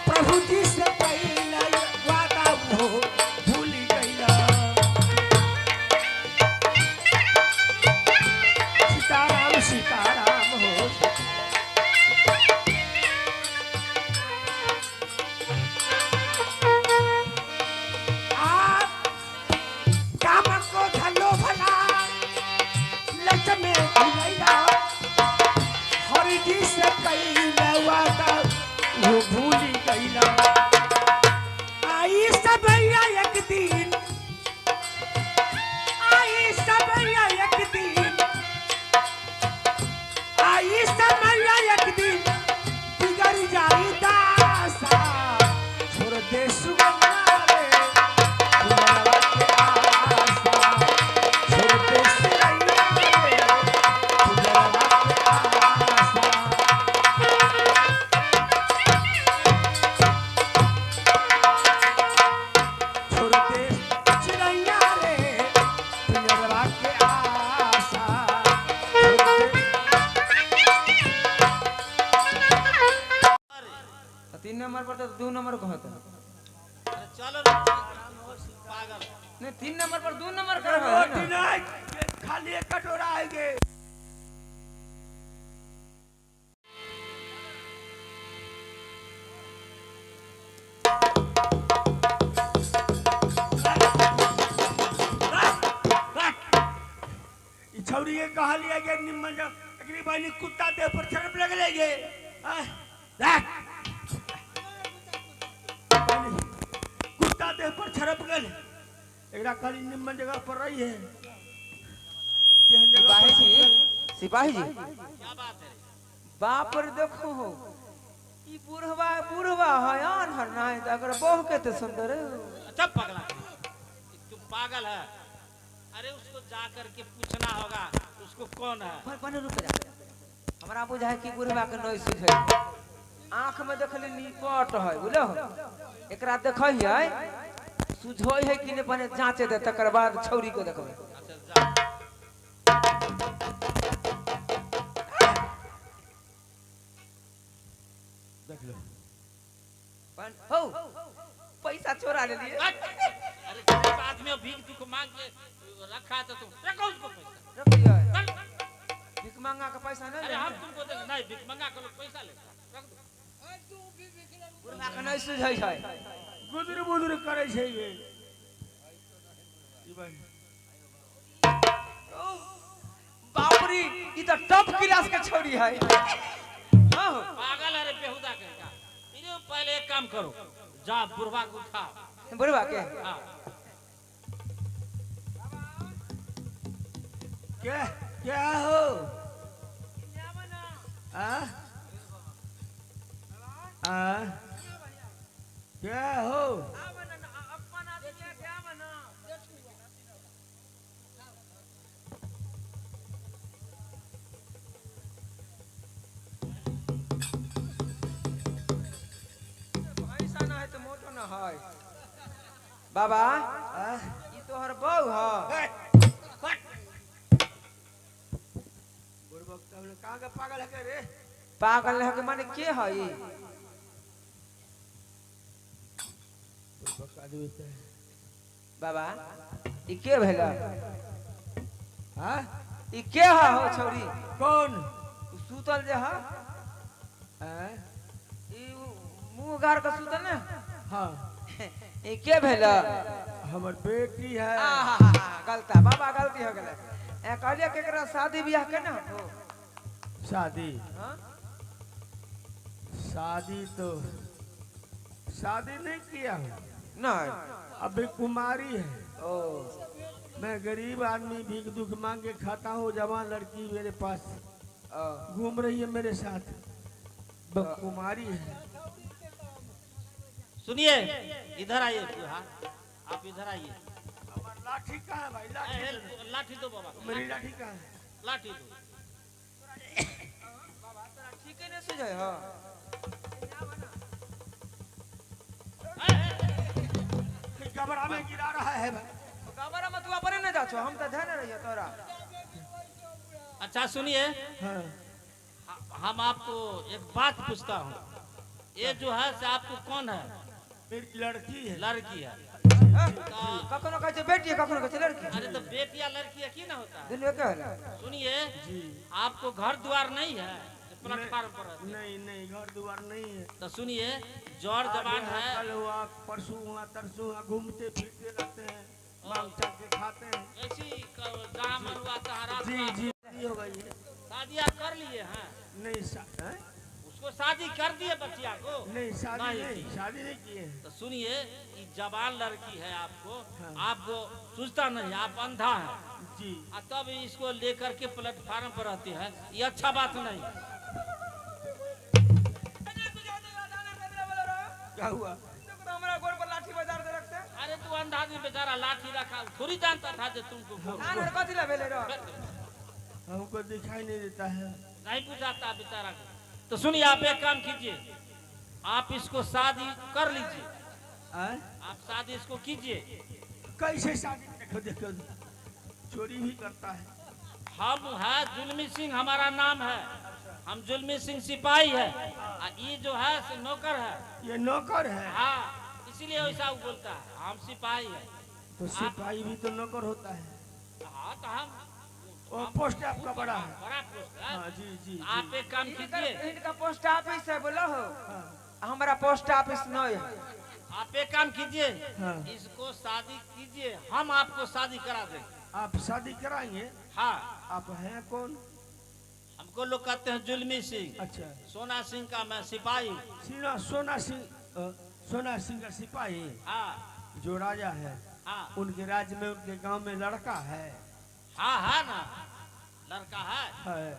प्रभु जी से पहिला वादा वो भूल गईला। सीताराम सीताराम हो काम को धलो भला लत में भूलैला, हरि जी से कईला वादा वो भूल गईला। आई सबैया एक दिन, आई सबैया एक दिन, आई सबैया एक दिन, बिगड़ जाई दासा, छोड़ दे सुगंधा रे नरवा के आशा, छोड़ दे सिरैया रे नरवा के आशा। छोड़ दे चिड़ैया रे नरवा के आशा, छोड़ दे। 3 नंबर पर तो 2 नंबर कहत है। अरे चलो रे, पागल नहीं 3 नंबर पर 2 नंबर कर है रोटी ना। नहीं खाली एक कटोरा आएंगे। ई छौरी के कहा लिया गया निम्न जब अगली बारी कुत्ता देह पर छरप लग लेगे कुत्ता देह पर छरप गल एकरा खाली निम्न जगह पर रही है केहन जगह सिपाही पर जी, सिपाही जी, क्या बात है? बाप रे देखो हो, ई बुढ़वा बुढ़वा है अनहर नहीं तो अगर बहु के तो सुंदर है। अच्छा पगला, तुम पागल है। अरे उसको जा करके पूछना होगा उसको कौन है। पर रुक जा, हमरा बुझाए कि बुढ़वा के नहीं सुझे, आंख में देखले निपट है बुझलो, एकरा देखै है सुझोय है कि ने पने जांचे दे तकर बाद छौरी को देखबै। अच्छा जा। देख लो पन हो पैसा चोरा ले लिए। अरे गरीब आदमी और भीख तुमको मांग के रखा है तो तुम रखो उसको पैसा। रखिए चल। भिख मांगा का पैसा नहीं अरे हम ले, तुमको देख नहीं भीख मंगा के लोग पैसा लेता रख दो। बुढ़वा के नहीं सुझै है। गुदर बुदर करे छे ये ई भाई बाप रे ई तो टॉप क्लास के छौरी है। हां पागल है रे बेहुदा के का। इने पहले एक काम करो, जा बुढ़वा को उठा। बुढ़वा के हाँ क्या क्या हो आ? आ? क्या हो ऐसा ना है तो मोटो ना है बाबा ई तोहर बहू है कहाँ का पागल है क्या रे पागल है के माने के है ई बाबा ई के भेला हाँ ई के है हो छौरी कौन उ सुतल जे है हाँ ई मुंह गार के सुतल ना हाँ ई के भेला हमर बेटी है गलता बाबा गलती हो गेलै ए कहलिए केकरा शादी बियाह केना हो शादी हां शादी तो शादी नहीं किया हूँ नहीं अभी कुमारी है ओ मैं गरीब आदमी भीख दुख मांग के खाता हूँ जवान लड़की मेरे पास घूम रही है मेरे साथ कुमारी है सुनिए इधर आइए हाँ, आप इधर आइए हमार लाठी कहाँ है भाई लाठी लाठी दो बाबा मेरी लाठी कहाँ है लाठी दो ठीक है ना से जाए हां कमरा में गिरा रहा है भाई कमरा में तू अपने न जाछो हम त ध्यान रहिए तोरा अच्छा सुनिए हाँ हम आपको एक बात पूछता हूँ ये जो है से आपको कौन है मेरी लड़की है लड़की है कखनो कहै छै बेटी कखनो कहै छै लड़की अरे तो बेटी या लड़की है की ना होता है दुनिया के होला सुनिए जी आपको घर द्वार नहीं है प्लेटफार्म पर रहते हैं। नहीं नहीं घर द्वार नहीं है तो सुनिए जौर जवान है कल हुआ परसों हुआ तरसों हुआ घूमते फिरते रहते हैं मांग चाट के खाते हैं ऐसी गाँव मरुआ सहारा जी जी हो गई है शादी आप कर लिए हैं नहीं हैं? उसको शादी कर दिए बच्चिया को नहीं शादी नहीं। नहीं शादी नहीं किए हैं तो सुनिए ये जवान लड़की है आपको हाँ। आपको सूझता नहीं आप अंधा है जी और तब इसको लेकर के प्लेटफार्म पर रहते हैं ये अच्छा बात नहीं क्या हुआ हमरा गोड़ पर लाठी बाजार दे रखते अरे तू अंधा आदमी बेचारा लाठी रखा थोड़ी जानता था जो तुमको बोल- आनर कथि ला भेले रो हमको दिखाई नहीं देता है नहीं बुझाता बेचारा को तो सुनिए आप एक काम कीजिए आप इसको शादी कर लीजिए हैं? आप शादी इसको कीजिए कैसे शादी देखो देखो चोरी भी करता है हम है जुल्मी सिंह हमारा नाम है हम जुल्मी सिंह सिपाही है और ये जो है से नौकर है ये नौकर है हाँ इसीलिए वैसा वो बोलता है हम सिपाही है तो सिपाही भी तो नौकर होता है हाँ तो हम वो पोस्ट आपका बड़ा है बड़ा पोस्ट है हाँ जी जी आप एक काम कीजिए इनका पोस्ट ऑफिस है बोलो हो हमारा पोस्ट ऑफिस नहीं है आप एक काम कीजिए हाँ। इसको शादी कीजिए हम आपको शादी करा देंगे आप शादी कराएंगे हाँ आप हैं कौन हमको लोग कहते हैं जुल्मी सिंह अच्छा सोना सिंह का मैं सिपाही सोना सिंह का सिपाही हाँ जो राजा है हाँ उनके राज्य में उनके गांव में लड़का है हाँ है ना लड़का है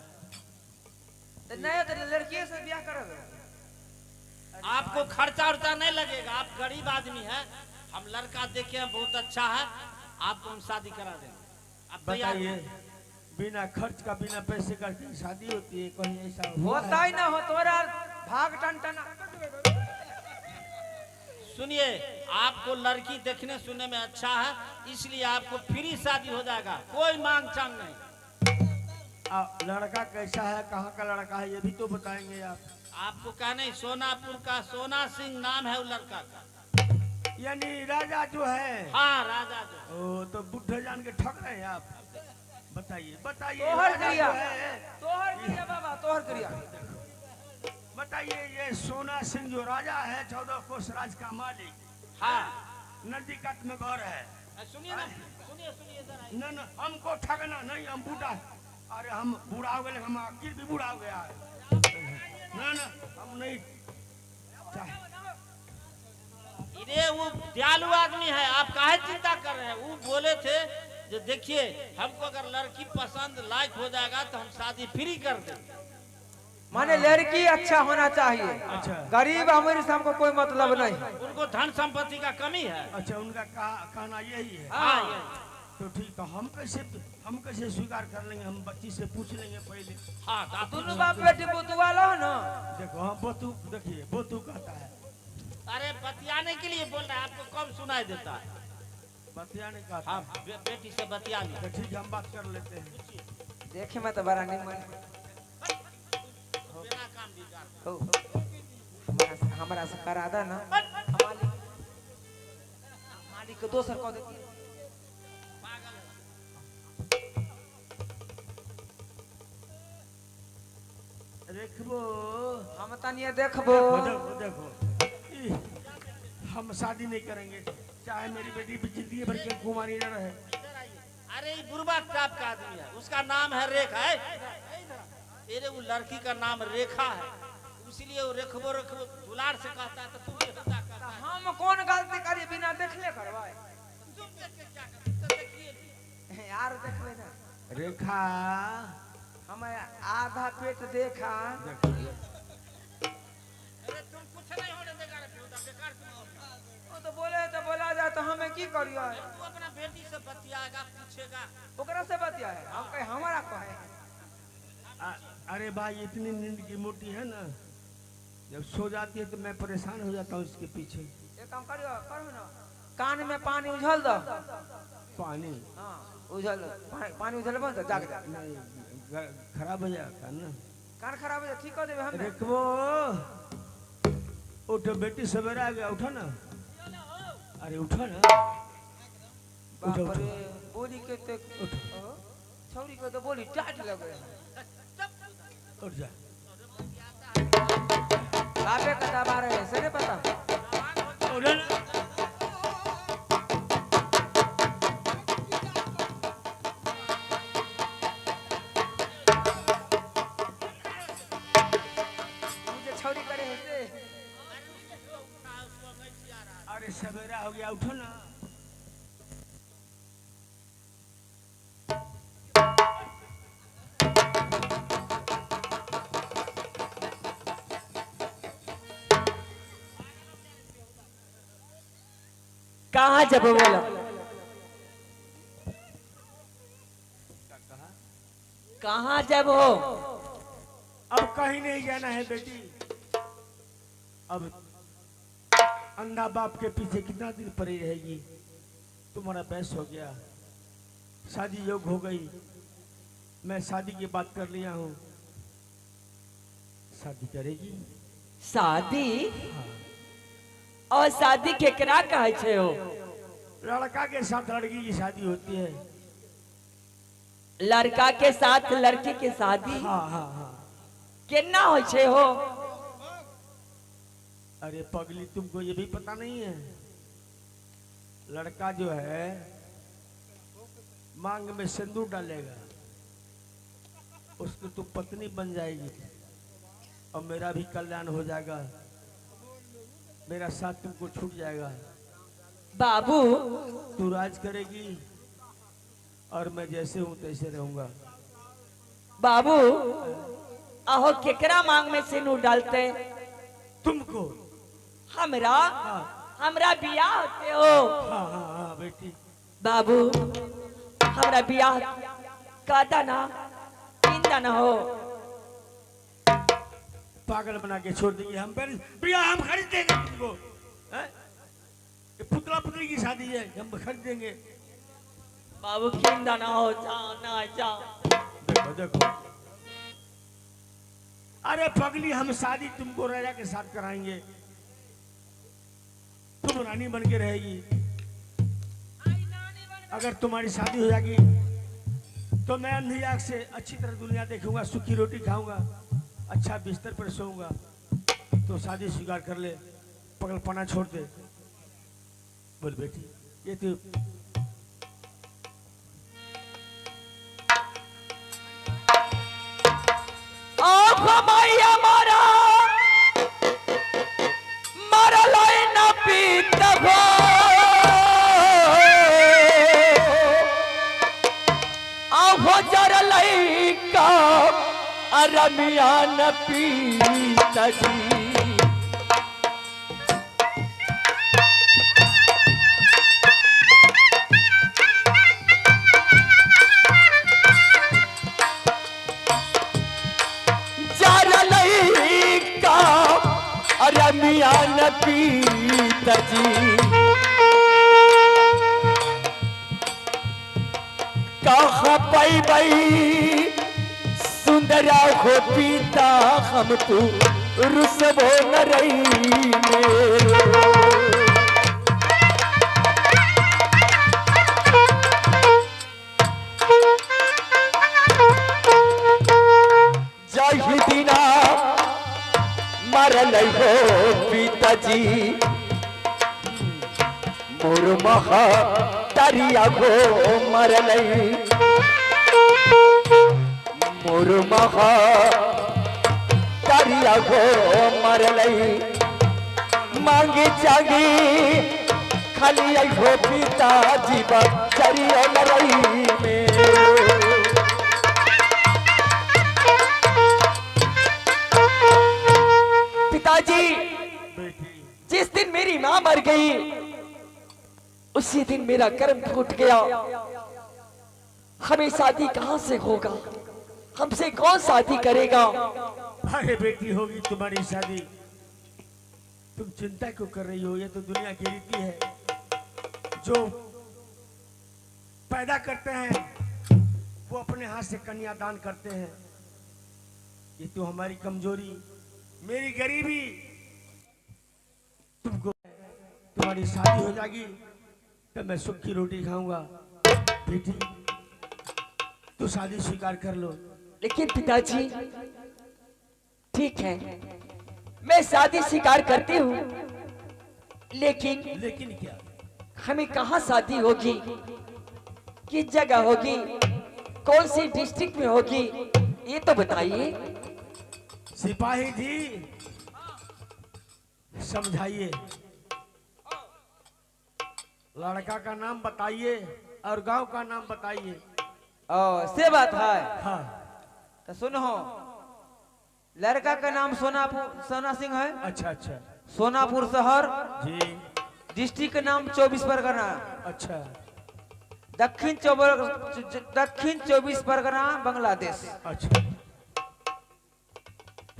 तो नहीं तो लड़की से ब्याह करोगे आपको खर्चा उर्चा नहीं लगेगा आप गरीब आदमी हैं हम लड़का देखे हैं बहुत अच्छा है आपको हम शादी करा देंगे आप तैयार बताइए हैं? बिना खर्च का बिना पैसे का की शादी होती है कहीं ऐसा होता ही ना हो तोरा भाग टन सुनिए आपको लड़की देखने सुनने में अच्छा है इसलिए आपको फ्री शादी हो जाएगा कोई मांग चांग नहीं लड़का कैसा है कहाँ का लड़का है ये भी तो बताएंगे आप आपको क्या नहीं सोनापुर का सोना सिंह नाम है वो लड़का का यानी राजा जो है हाँ राजा जो ओ तो बुढ़े जान के ठग रहे हैं आप बताइए बताइए तोहर राजा क्रिया जो है तोहर क्रिया बाबा तोहर क्रिया बताइए ये सोना सिंह जो राजा है 14 कोस राज का मालिक हाँ नदी कट में घर है सुनिए ना सुनिए सुनिए इधर आइए। न न हमको ठगना नहीं हम बूढ़ा अरे हम बूढ़ा हो गए हम आखिर भी बूढ़ा हो गया है न हम नहीं चाहे ये वो दयालु आदमी है आप काहे चिंता कर रहे हैं वो बोले थे जो देखिए हमको अगर लड़की पसंद लायक हो जाएगा तो हम शादी फ्री कर देंगे। माने लड़की अच्छा होना चाहिए। अच्छा। गरीब अमीर से हमको कोई मतलब नहीं। उनको धन संपत्ति का कमी है। अच्छा, उनका कहना यही है। हाँ तो ठीक, तो हम कैसे स्वीकार कर लेंगे? हम बच्ची से पूछ लेंगे पहले। हाँ तो आप दोनों बाप बेटी बुतु वाला हो ना। देखो हम बोतू, देखिए बोतू कहता है। अरे बतियाने के लिए बोल रहे हैं, आपको कम सुनाई देता है। बतियाने का हाँ बेटी से बतिया ली। तो ठीक है, हम बात कर लेते हैं। देखे में तो बड़ा निमन बिना काम बिगाड़। हो। हमारा से करा दा ना। मालिक को दोसर कह देती। देखबो हम तनिए देखबो। देखो देखो, हम शादी नहीं करेंगे, चाहे मेरी बेटी भी जिंदगी भर के कुमारी न रहे। अरे ये बुर्बा टाप का आदमी है, उसका नाम है रेखा है। अरे वो लड़की का नाम रेखा है, इसलिए वो रेखबो रेखबो दुलार से कहता है। तो तुम ये होता कहता है। हम कौन गलती करिए बिना देखले करवाए? तुम देख के क्या करते? तो देखिए यार देखबे ना। रेखा, हम आधा पेट देखा। देखो अरे तुम कुछ नहीं होने देगा रे बेटा, बेकार तुम हो। वो तो बोला जाए तो हमें की करियो? तू अपना बेटी से बतियाएगा, पूछेगा। ओकरा से बतिया है, हम कहे हमारा कहे। अरे भाई, इतनी नींद की मोटी है ना, जब सो जाती है तो मैं परेशान हो जाता हूँ इसके पीछे। एक काम करियो, करो ना, कान में पानी उझल दो। पानी? हाँ उझल दो, पानी उझल बंद जाग जा। नहीं, खराब हो जाएगा ना। कान खराब हो जाए, ठीक कर देबे हम। देखो उठो बेटी, सवेरा आ गया, उठो ना। अरे उठो ना। बाप रे, बोली के ते छौरी के तो बोली टाट लगे। उठ जा। बापे का दबा रहे से नहीं पता। उठो ना। मुझे छौरी करे है से। अरे सवेरा हो गया, उठो ना। कहाँ जब बोला? कहाँ जब हो? अब कहीं नहीं जाना है बेटी। अब अंधा बाप के पीछे कितना दिन पड़ी रहेगी? तुम्हारा बहस हो गया, शादी योग हो गई। मैं शादी की बात कर लिया हूँ। शादी करेगी? शादी? और शादी केकरा कहे छे हो? लड़का के साथ लड़की की शादी होती है। लड़का के साथ लड़की की शादी? हाँ हाँ हाँ। केना हो छे हो? अरे पगली, तुमको ये भी पता नहीं है? लड़का जो है मांग में सिंदूर डालेगा, उसको तुम पत्नी बन जाएगी और मेरा भी कल्याण हो जाएगा। मेरा साथ तुमको छूट जाएगा। बाबू तू राज करेगी और मैं जैसे हूं तैसे रहूंगा। बाबू आहो केकरा मांग में सिंदूर डालते? तुमको? हमरा? हाँ हमरा बियाह होते हो? हाँ हाँ हाँ बेटी। बाबू हमरा बियाह कादा ना तीन ना हो। पागल बना के छोड़ देंगे हम? भैया हम खरीद देंगे तुमको। ये पुतला पुतली की शादी है, हम खरीद देंगे। बाबू किंदा ना हो, जाओ ना जाओ। देखो देखो, अरे पगली, हम शादी तुमको राजा के साथ कराएंगे। तुम रानी बन के रहेगी। अगर तुम्हारी शादी हो जाएगी तो मैं अंधी आंख से अच्छी तरह दुनिया देखूंगा, सूखी रोटी खाऊंगा, अच्छा बिस्तर पर सोऊंगा। तो शादी स्वीकार कर ले, पगलपना छोड़ दे। बोल बेटी, ये तो मैया मारा मारा लाई ना पीत हो। रमिया न पीता जी जारा नहीं का रमिया न पीता जी कहाँ पाई बई सुंदरा हो पीता हम तू रुसबो न रही मेरो जही दिना मरल हो पिताजी मोर महा तरिया हो मरल मोर महा तरिया हो मरल मांगे जागी खाली हो पिताजी बरिया मरई में पिताजी जिस दिन मेरी मां मर गई उसी दिन मेरा कर्म फूट गया हमें शादी कहां से होगा हमसे कौन शादी करेगा अरे बेटी होगी तुम्हारी शादी तुम चिंता क्यों कर रही हो ये तो दुनिया की रीति है जो पैदा करते हैं वो अपने हाथ से कन्या दान करते हैं ये तो हमारी कमजोरी मेरी गरीबी तुमको तुम्हारी शादी हो जाएगी तो मैं सुख की रोटी खाऊंगा बेटी तू शादी स्वीकार कर लो लेकिन पिताजी ठीक है मैं शादी स्वीकार करती हूँ लेकिन लेकिन क्या हमें कहाँ शादी होगी किस जगह होगी कौन सी डिस्ट्रिक्ट में होगी ये तो बताइए सिपाही जी समझाइए लड़का का नाम बताइए और गांव का नाम बताइए से बात है हाँ तो सुनो लड़का का नाम सोना सिंह है अच्छा अच्छा सोनापुर शहर जी डिस्ट्रिक्ट का नाम 24 परगना अच्छा दक्षिण 24 परगना बांग्लादेश अच्छा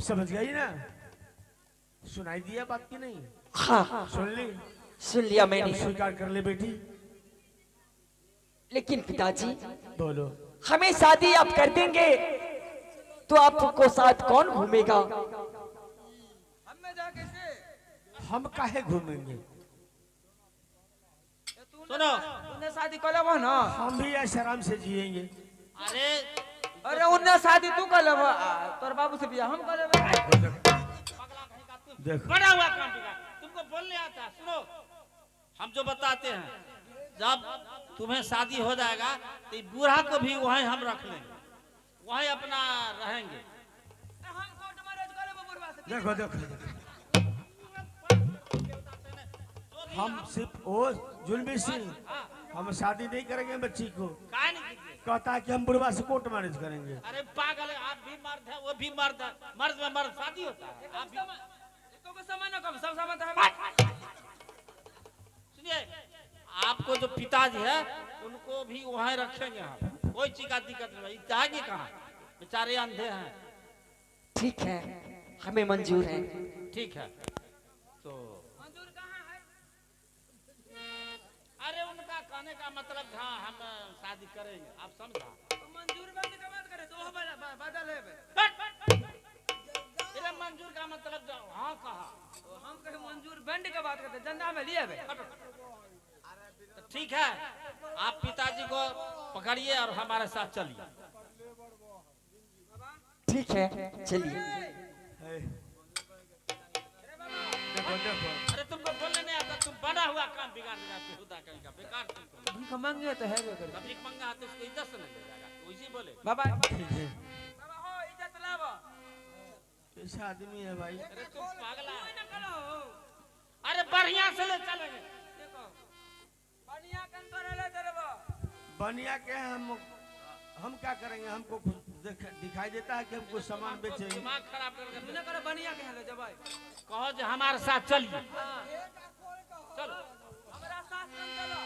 समझ गई ना सुनाई दिया बात की नहीं हाँ सुन ली सुन लिया अब मैंने स्वीकार कर ले बेटी लेकिन पिताजी बोलो हमें शादी आप कर देंगे तो आपको साथ कौन घूमेगा हम काहे घूमेंगे सुनो उन्हें शादी कर लेबो ना हम भी ऐसे आराम से जिएंगे अरे अरे उन्हें शादी तू कर लेबो तोर बाबू से बियाह हम कर लेबे देखो बड़ा हुआ काम बिगाड़ तुमको बोलने आता है, सुनो हम जो बताते हैं जब तुम्हें शादी हो जाएगा तो बूढ़ा को भी वहीं हम रख लेंगे वहीं अपना रहेंगे देखो देखो हम सिर्फ वो जुल्मी सिंह हम शादी नहीं करेंगे बच्ची को काहे नहीं कीजिए? कहता है कि हम बुढ़वा से कोर्ट मैरिज करेंगे अरे पागल है आप भी मर्द है वो भी मर्द है मर्द में मर्द शादी होता है आप भी समय न कम सब समय है सुनिए आपको जो पिताजी है उनको भी वहीं रखेंगे हम कोई चीज का दिक्कत नहीं जाएंगे कहाँ बेचारे अंधे हैं ठीक है हमें मंजूर है ठीक है तो अरे उनका कहने का मतलब था हम शादी करेंगे आप समझा मंजूर बंद का बात करे तो बदल है तेरे मंजूर का मतलब हाँ कहा हम कहे मंजूर बंद का बात करते धंधा में लिए तो ठीक है आप पिताजी को पकड़िए और हमारे साथ चलिए ठीक है चलिए देखो देखो अरे तुमको बोलने नहीं आता तुम बड़ा हुआ काम बिगाड़ देगा खुदा कहीं का बेकार तुमको भीख मांगे तो है बेकर कभी मंगा तो उसको इज्जत से नहीं ले जाएगा तो इसी बोले बाबा ठीक है बाबा हो इज्जत लावा कैसा आदमी है भाई अरे तुम पागला है अरे बढ़िया से ले चलेंगे देखो बढ़िया कंट्रोल ले तेरे बा बनिया के हम क्या करेंगे हमको कुछ दिखाई देता है कि हमको सामान बेचे। दिमाग खराब करके तूने करे बनिया के हेलो जब कहो जो हमारे साथ चलिए। चलो हमारा साथ में चलो।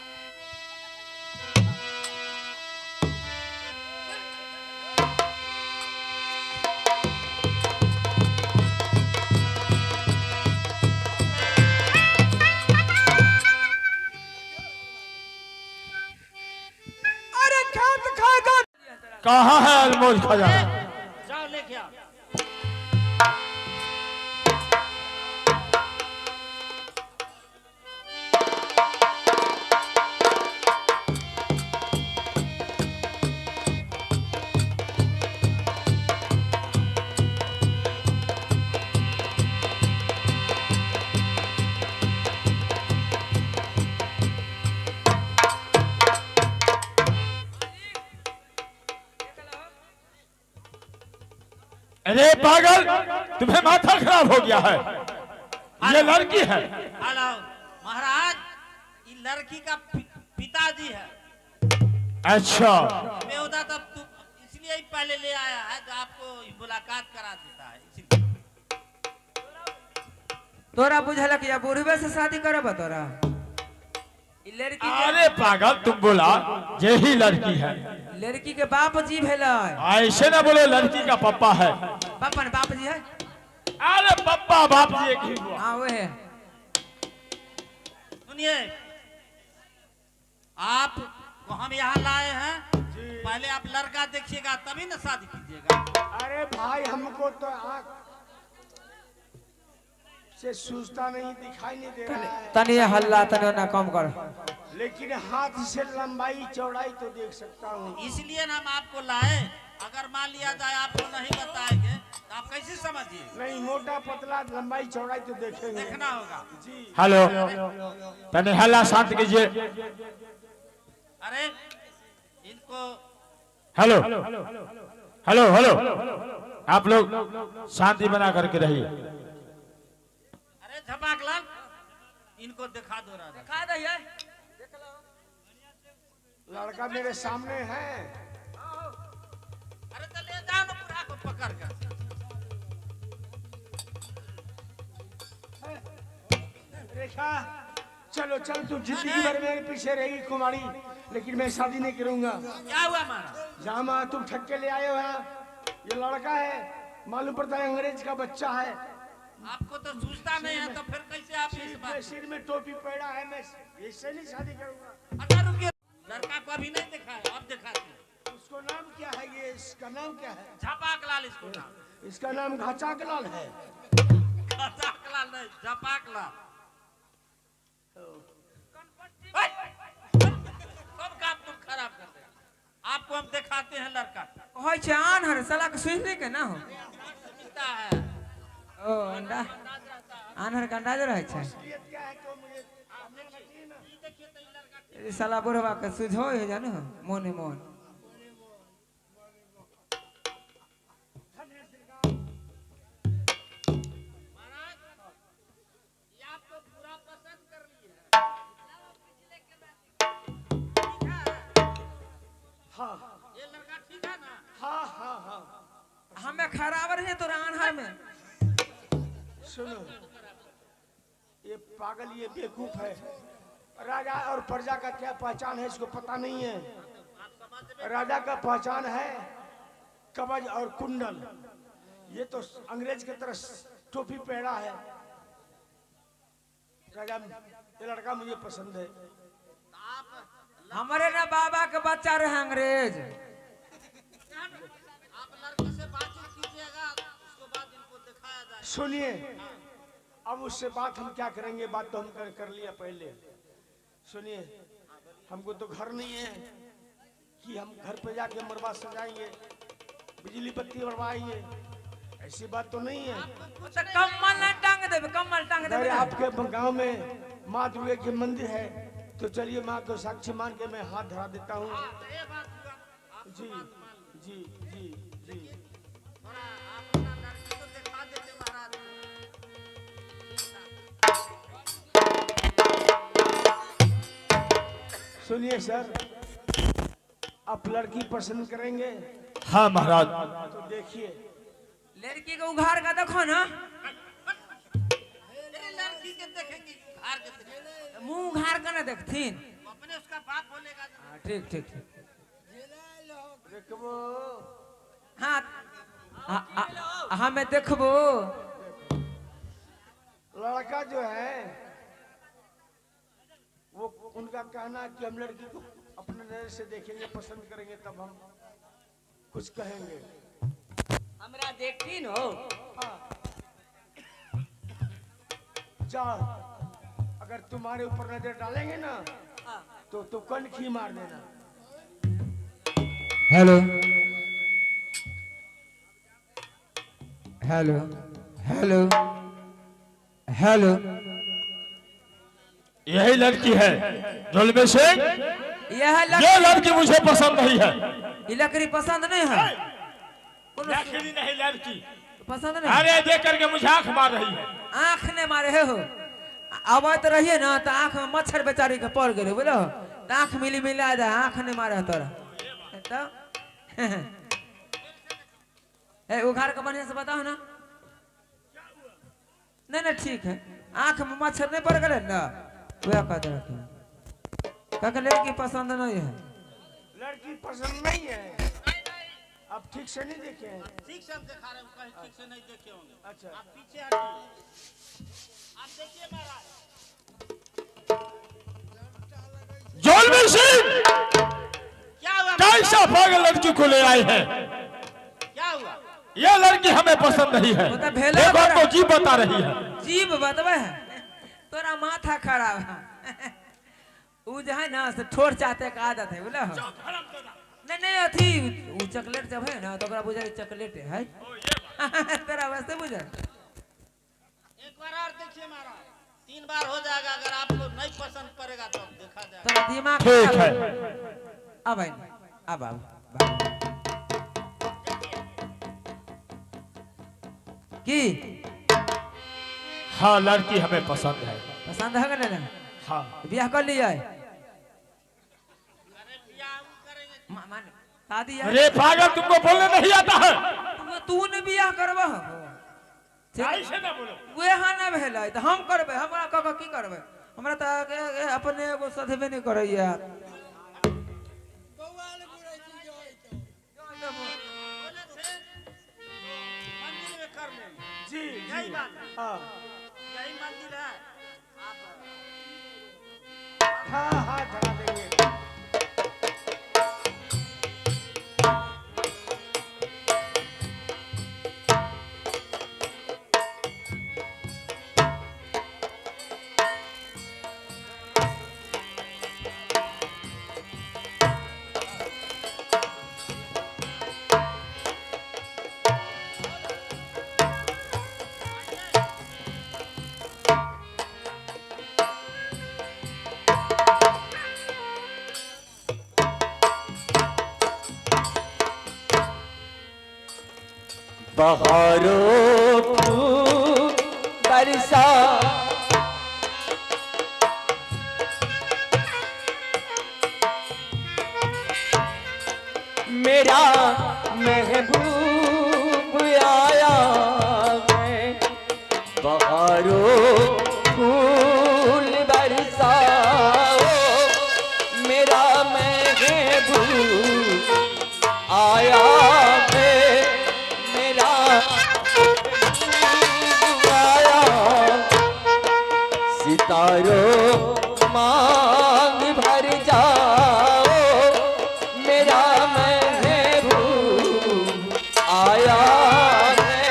अरे खेत खाएगा। कहाँ है अनमोल खजाना? जाओ लेके आओ। अरे पागल, तुम्हें माथा खराब हो गया है? ये लड़की है। हेलो महाराज, ये लड़की का पिताजी है। अच्छा, मैं होता तब तू इसलिए ही पहले ले आया है जो आपको मुलाकात करा देता है इसलिए। तोरा बुझल कि बुढ़वे से शादी करब तोरा? ई लड़की अरे पागल, तुम बोला यही लड़की है। लड़की के बाप जी भेल। ऐसे ना बोलो, लड़की का पप्पा है। पापा बाप जी है। अरे पप्पा बाप जी एक ही हुआ। हाँ वो है। सुनिए, आप को हम यहाँ लाए हैं, पहले आप लड़का देखिएगा तभी ना शादी कीजिएगा। अरे भाई हमको तो आँख से सूझता नहीं, दिखाई नहीं दे रहा है, तनी हल्ला तनी ना कम कर। लेकिन हाथ से लंबाई चौड़ाई तो देख सकता हूँ। इसलिए ना हम आपको लाए। अगर मान लिया जाए आपको नहीं बताएंगे तो आप कैसे समझिए? नहीं, मोटा पतला लंबाई चौड़ाई तो देखेंगे। देखना होगा। जी हेलो, तने हल्ला शांत कीजिए। अरे इनको हेलो हेलो हेलो, आप लोग शांति बना करके रहिए। अरे झपाकलाल, इनको दिखा दो राजा। दिखा दे ये। लड़का मेरे सामने है। अरे तो ले जाओ ना बुढ़ा को पकड़ कर। रेखा चलो चल, तू जिंदगी भर मेरे पीछे रहेगी कुमारी, लेकिन मैं शादी नहीं करूंगा। क्या हुआ महाराज? जहाँ माँ तुम ठग के ले आए हो यहाँ, ये लड़का है, मालूम पड़ता है अंग्रेज का बच्चा है। आपको तो सूझता नहीं है तो फिर कैसे आप इस बात? सिर में टोपी पहना है, मैं इससे नहीं शादी करूंगा। अच्छा रुकिए, लड़का को अभी नहीं दिखा है, अब दिखाते हैं। उसको नाम क्या है? ये इसका नाम क्या है? झपाकलाल इसको नाम। इसका नाम घाचाकलाल है। झपाकलाल नहीं, झपाकलाल। सब काम तुम खराब कर दे। आपको हम दिखाते हैं लड़का। होय छै आन्हर साला के सुझने के ना हो। पिता है। ओ अंडा आन्हर का अंदाज रहे छै। क्या है तो मुझे ई साला बुढ़वा के सुझो है जानो मोने मोन। महाराज, ये आपको पूरा पसंद कर लिए है। ठीक है? हाँ ये लड़का ठीक है ना? हाँ हाँ हाँ। हमें खराब रहे तो आन्हर में। सुनो, ये पागल, ये बेवकूफ है। राजा और प्रजा का क्या पहचान है इसको पता नहीं है। राजा का पहचान है कवच और कुंडल। ये तो अंग्रेज की तरह टोपी पहना है। राजा, ये लड़का मुझे पसंद है। हमारे ना बाबा के बच्चा रहे अंग्रेज। आप लड़के से बातचीत कीजिएगा, उसके बाद इनको दिखाया जाए। सुनिए, अब उससे बात हम क्या करेंगे? बात तो हम कर लिया पहले। सुनिए, हमको तो घर नहीं है कि हम घर पे जाके मरवा सजाएंगे, बिजली बत्ती मरवाएंगे, ऐसी बात तो नहीं है। तो कम्मल ना टांग देबे, कम्मल टांग अरे देबे। आपके गांव में माँ दुर्गा के मंदिर है, तो चलिए माँ को साक्षी मान के मैं हाथ धरा देता हूँ। ये बात हुआ, आप जी बात मान लो। जी जी जी। थोड़ा आप अपना लड़की को दिखा देते महाराज सुनिए सर, आप लड़की पसंद करेंगे हाँ महाराज। तो देखिए लड़की को उघार का देखो ना, लड़की के देखेंगे उघार के देखेंगे। मुंह उघार का ना देखतीन। अपने उसका बाप बोलेगा ठीक ठीक ठीक। देखबो हाँ हाँ मैं देखबो। लड़का जो है वो उनका कहना है कि हम लड़की को अपने नजर से देखेंगे, पसंद करेंगे, तब हम कुछ कहेंगे। हमरा देखतीन हो। जाओ, अगर तुम्हारे ऊपर नजर डालेंगे ना तो तू कनखी मार देना। Hello hello hello hello. यही लड़की है जोलबे सिंह। यह ये लड़की मुझे पसंद नहीं है। ये लकड़ी पसंद नहीं है। लड़की नहीं लड़की पसंद नहीं। अरे देख करके मुझे आंख मार रही है। आंख ने मारे है हो। आवाज रहिए ना तो आंख में मच्छर बेचारी के पड़ गए बोलो तो आंख मिली मिला जाए। आंख ने मारे है तोरा तो उघार का बढ़िया से बताओ ना। नहीं नहीं ठीक है। आंख में मच्छर नहीं पड़ गए ना वह कह दे लड़की पसंद नहीं है। लड़की पसंद नहीं है। आप ठीक से नहीं देखे हैं। ठीक से हम दिखा रहे हैं, कहीं ठीक से नहीं देखे होंगे। अच्छा आप पीछे हटिए, आप देखिए महाराज। जोलबे सिंह क्या हुआ कैसा पागल लड़की को ले आए हैं। क्या हुआ? ये लड़की हमें पसंद नहीं है। वो तो भेला देखो बड़ा। तो जी बता रही है। जीभ बतबे तोरा माथा खराब है। उ जो है ना से ठोर चाहते का आदत है बोला। नहीं नहीं अथी उ चॉकलेट जब है ना तो ओकरा बुझा चॉकलेट है। तेरा वैसे बुझा। एक बार और देखिए महाराज, 3 बार हो जाएगा। अगर आपको नहीं पसंद पड़ेगा तो देखा जाएगा। तेरा दिमाग ठीक खराब है। अब आई अब की हाँ लड़की हमें पसंद है। पसंद है ना। हाँ ब्याह कर लिया है। अरे बियाह हम करेंगे। मान शादी है। अरे पागल तुमको बोलने नहीं आता है। तू ने बियाह करबा ऐसे ना बोलो। वे हाँ ना भेलै तो हम करबे। हमरा कह की करबे। हमरा तो अपने एगो सधबे नहीं करैया। बोले थे मंदिर में कर लेंगे। जी यही बात है। हाँ यही मंदिर है। आप हाँ हाँ धरा देंगे। बहारों फूल बरसा मेरा महबूब आया है। बहारों फूल बरसाओ मेरा महबूब आया है। मेरा महबूब आया। सितारों मांग भर जाओ मेरा महबूब आया है।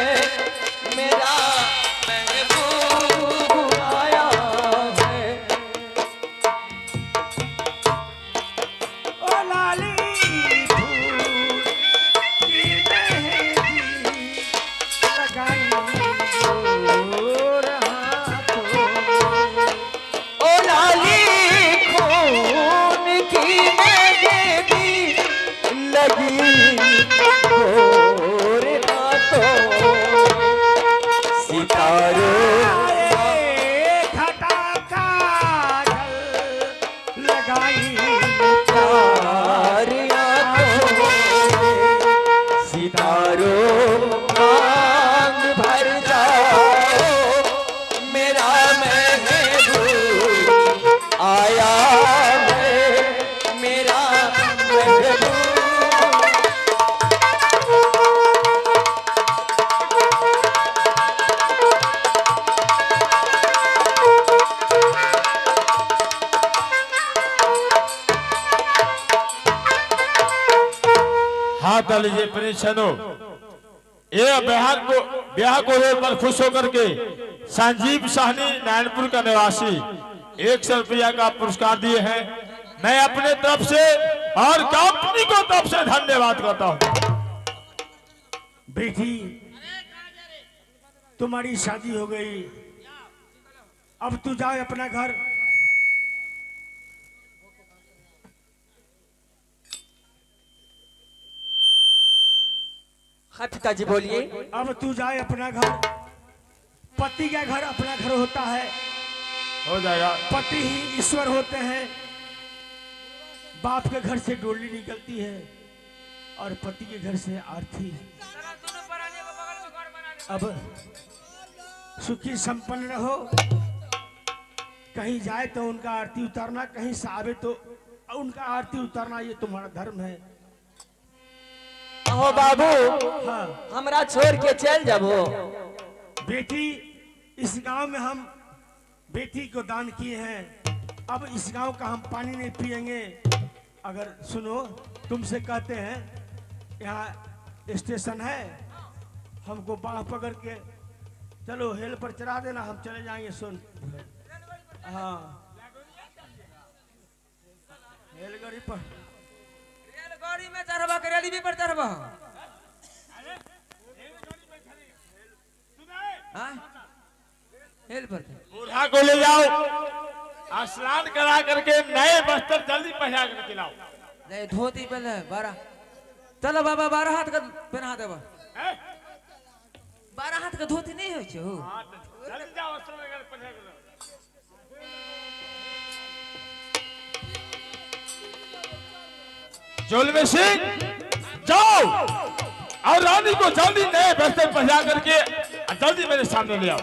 हाथ डाल लीजिए परीक्षणों। ये ब्याह को रोड पर खुश होकर के संजीव साहनी नारायणपुर का निवासी 100 रुपया का पुरस्कार दिए हैं। मैं अपने तरफ से और कंपनी को तरफ से धन्यवाद करता हूं। बेटी तुम्हारी शादी हो गई, अब तू जाओ अपना घर। हाँ पिताजी बोलिए। अब तू जाए अपना घर। पति का घर अपना घर होता है, हो जाएगा। पति ही ईश्वर होते हैं। बाप के घर से डोली निकलती है और पति के घर से आरती। अब सुखी संपन्न रहो। कहीं जाए तो उनका आरती उतारना, कहीं से आवे तो उनका आरती उतारना, ये तुम्हारा धर्म है। हो बाबू, हाँ हमरा छोड़ के चल जाबो। बेटी, इस गांव में हम बेटी को दान किए हैं, अब इस गांव का हम पानी नहीं पिएंगे। अगर सुनो, तुमसे कहते हैं यहाँ स्टेशन है, हमको बाह पकड़ के चलो हेल पर चढ़ा देना, हम चले जाएंगे। सुन, हाँ रेलगाड़ी पर, रेलगाड़ी में चढ़वा के रेलवे पर चढ़वा। हाँ? हेल पर बूढ़ा को ले जाओ, स्नान करा करके नए वस्त्र जल्दी पहना कर खिलाओ। नहीं धोती पहले 12। चलो बाबा 12 हाथ का पहना देबा। 12 हाथ का धोती नहीं हो छो। जल्दी जाओ, वस्त्र लेकर पहना कर। जोलवे सिंह जाओ और रानी को जल्दी नए वस्त्र पहना करके जल्दी मेरे सामने ले आओ।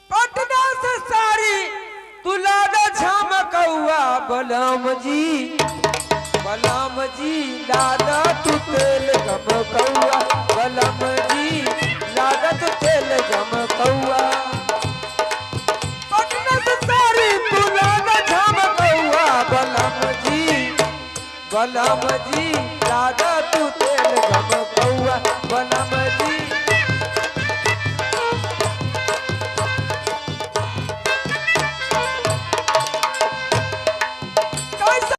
पटना से सारी तुलादा झमकौआ बलम जी, बलम जी लादा तू तेल गमकौआ, बलम जी लादा तू तेल गमकौआ। पटना से सारी तुलादा झमकौआ बलम जी, बलम जी लादा तू तेल गमकौआ।